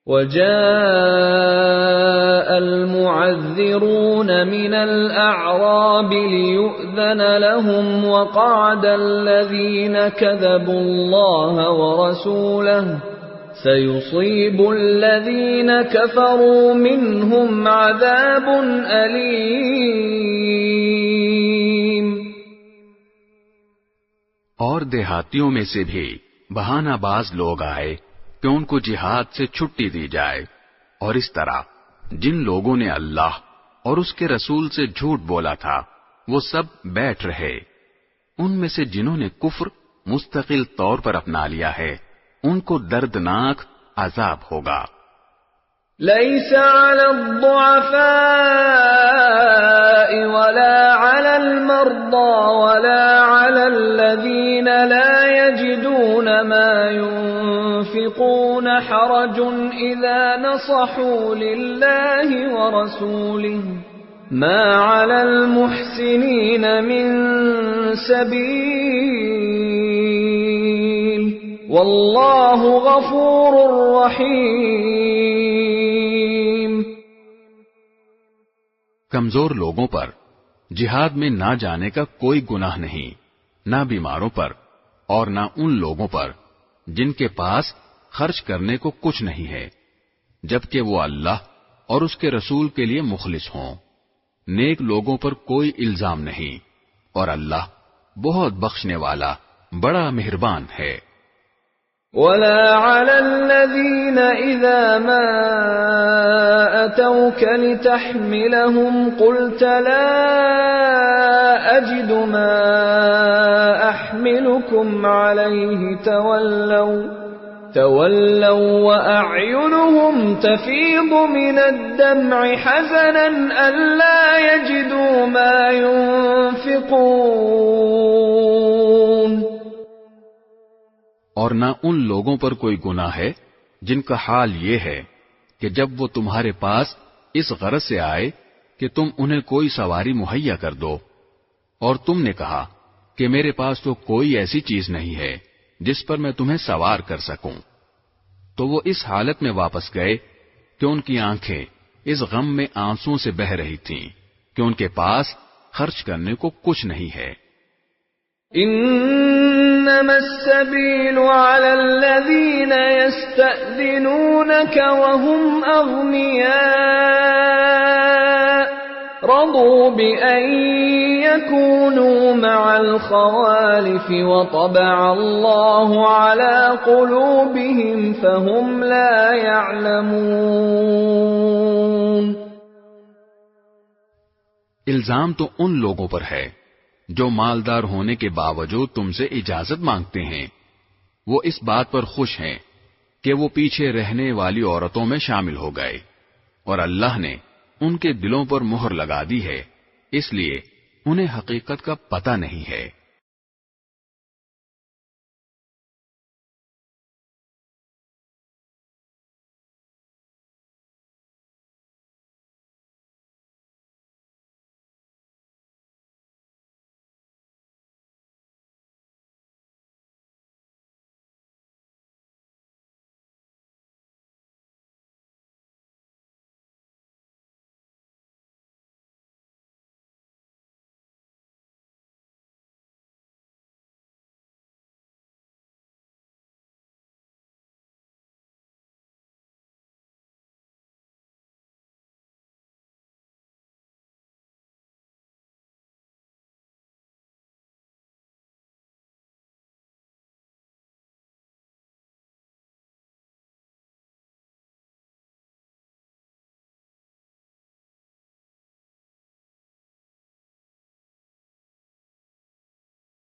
A: وَجَاءَ الْمُعَذِّرُونَ مِنَ الْأَعْرَابِ لِيُؤْذَنَ لَهُمْ وَقَعَدَ الَّذِينَ كَذَبُوا اللَّهَ وَرَسُولَهُ سَيُصِيبُ الَّذِينَ كَفَرُوا مِنْهُمْ عَذَابٌ أَلِيمٌ۔
C: اور دیہاتیوں میں سے بھی بہانہ باز لوگ آئے کہ ان کو جہاد سے چھٹی دی جائے، اور اس طرح جن لوگوں نے اللہ اور اس کے رسول سے جھوٹ بولا تھا وہ سب بیٹھ رہے۔ ان میں سے جنہوں نے کفر مستقل طور پر اپنا لیا ہے ان کو دردناک عذاب ہوگا۔
A: ليس على الضعفاء ولا على المرضى ولا على الذين لا يجدون ما ينفقون حرج إذا نصحوا لله ورسوله ما على المحسنين من سبيل والله غفور رحيم۔
C: کمزور لوگوں پر جہاد میں نہ جانے کا کوئی گناہ نہیں، نہ بیماروں پر اور نہ ان لوگوں پر جن کے پاس خرچ کرنے کو کچھ نہیں ہے، جبکہ وہ اللہ اور اس کے رسول کے لیے مخلص ہوں۔ نیک لوگوں پر کوئی الزام نہیں، اور اللہ بہت بخشنے والا بڑا مہربان ہے۔
A: ولا على الذين إذا ما أتوك لتحملهم قلت لا أجد ما أحملكم عليه تولوا وأعينهم تفيض من الدمع حزنا ألا يجدوا ما ينفقون۔
C: اور نہ ان لوگوں پر کوئی گناہ ہے جن کا حال یہ ہے کہ جب وہ تمہارے پاس اس غرض سے آئے کہ تم انہیں کوئی سواری مہیا کر دو، اور تم نے کہا کہ میرے پاس تو کوئی ایسی چیز نہیں ہے جس پر میں تمہیں سوار کر سکوں، تو وہ اس حالت میں واپس گئے کہ ان کی آنکھیں اس غم میں آنسوں سے بہہ رہی تھیں کہ ان کے پاس خرچ کرنے کو کچھ نہیں ہے۔
A: انما السبيل على الذين يستأذنونك وهم أغنياء رضوا بأن يكونوا مع الخوالف وطبع الله على قلوبهم فهم لا يعلمون۔
B: الزام تو ان لوگوں پر ہے جو مالدار ہونے کے باوجود تم سے اجازت مانگتے ہیں. وہ اس بات پر خوش ہیں کہ وہ پیچھے رہنے والی عورتوں میں شامل ہو گئے، اور اللہ نے ان کے دلوں پر مہر لگا دی ہے، اس لیے انہیں حقیقت کا پتہ نہیں ہے.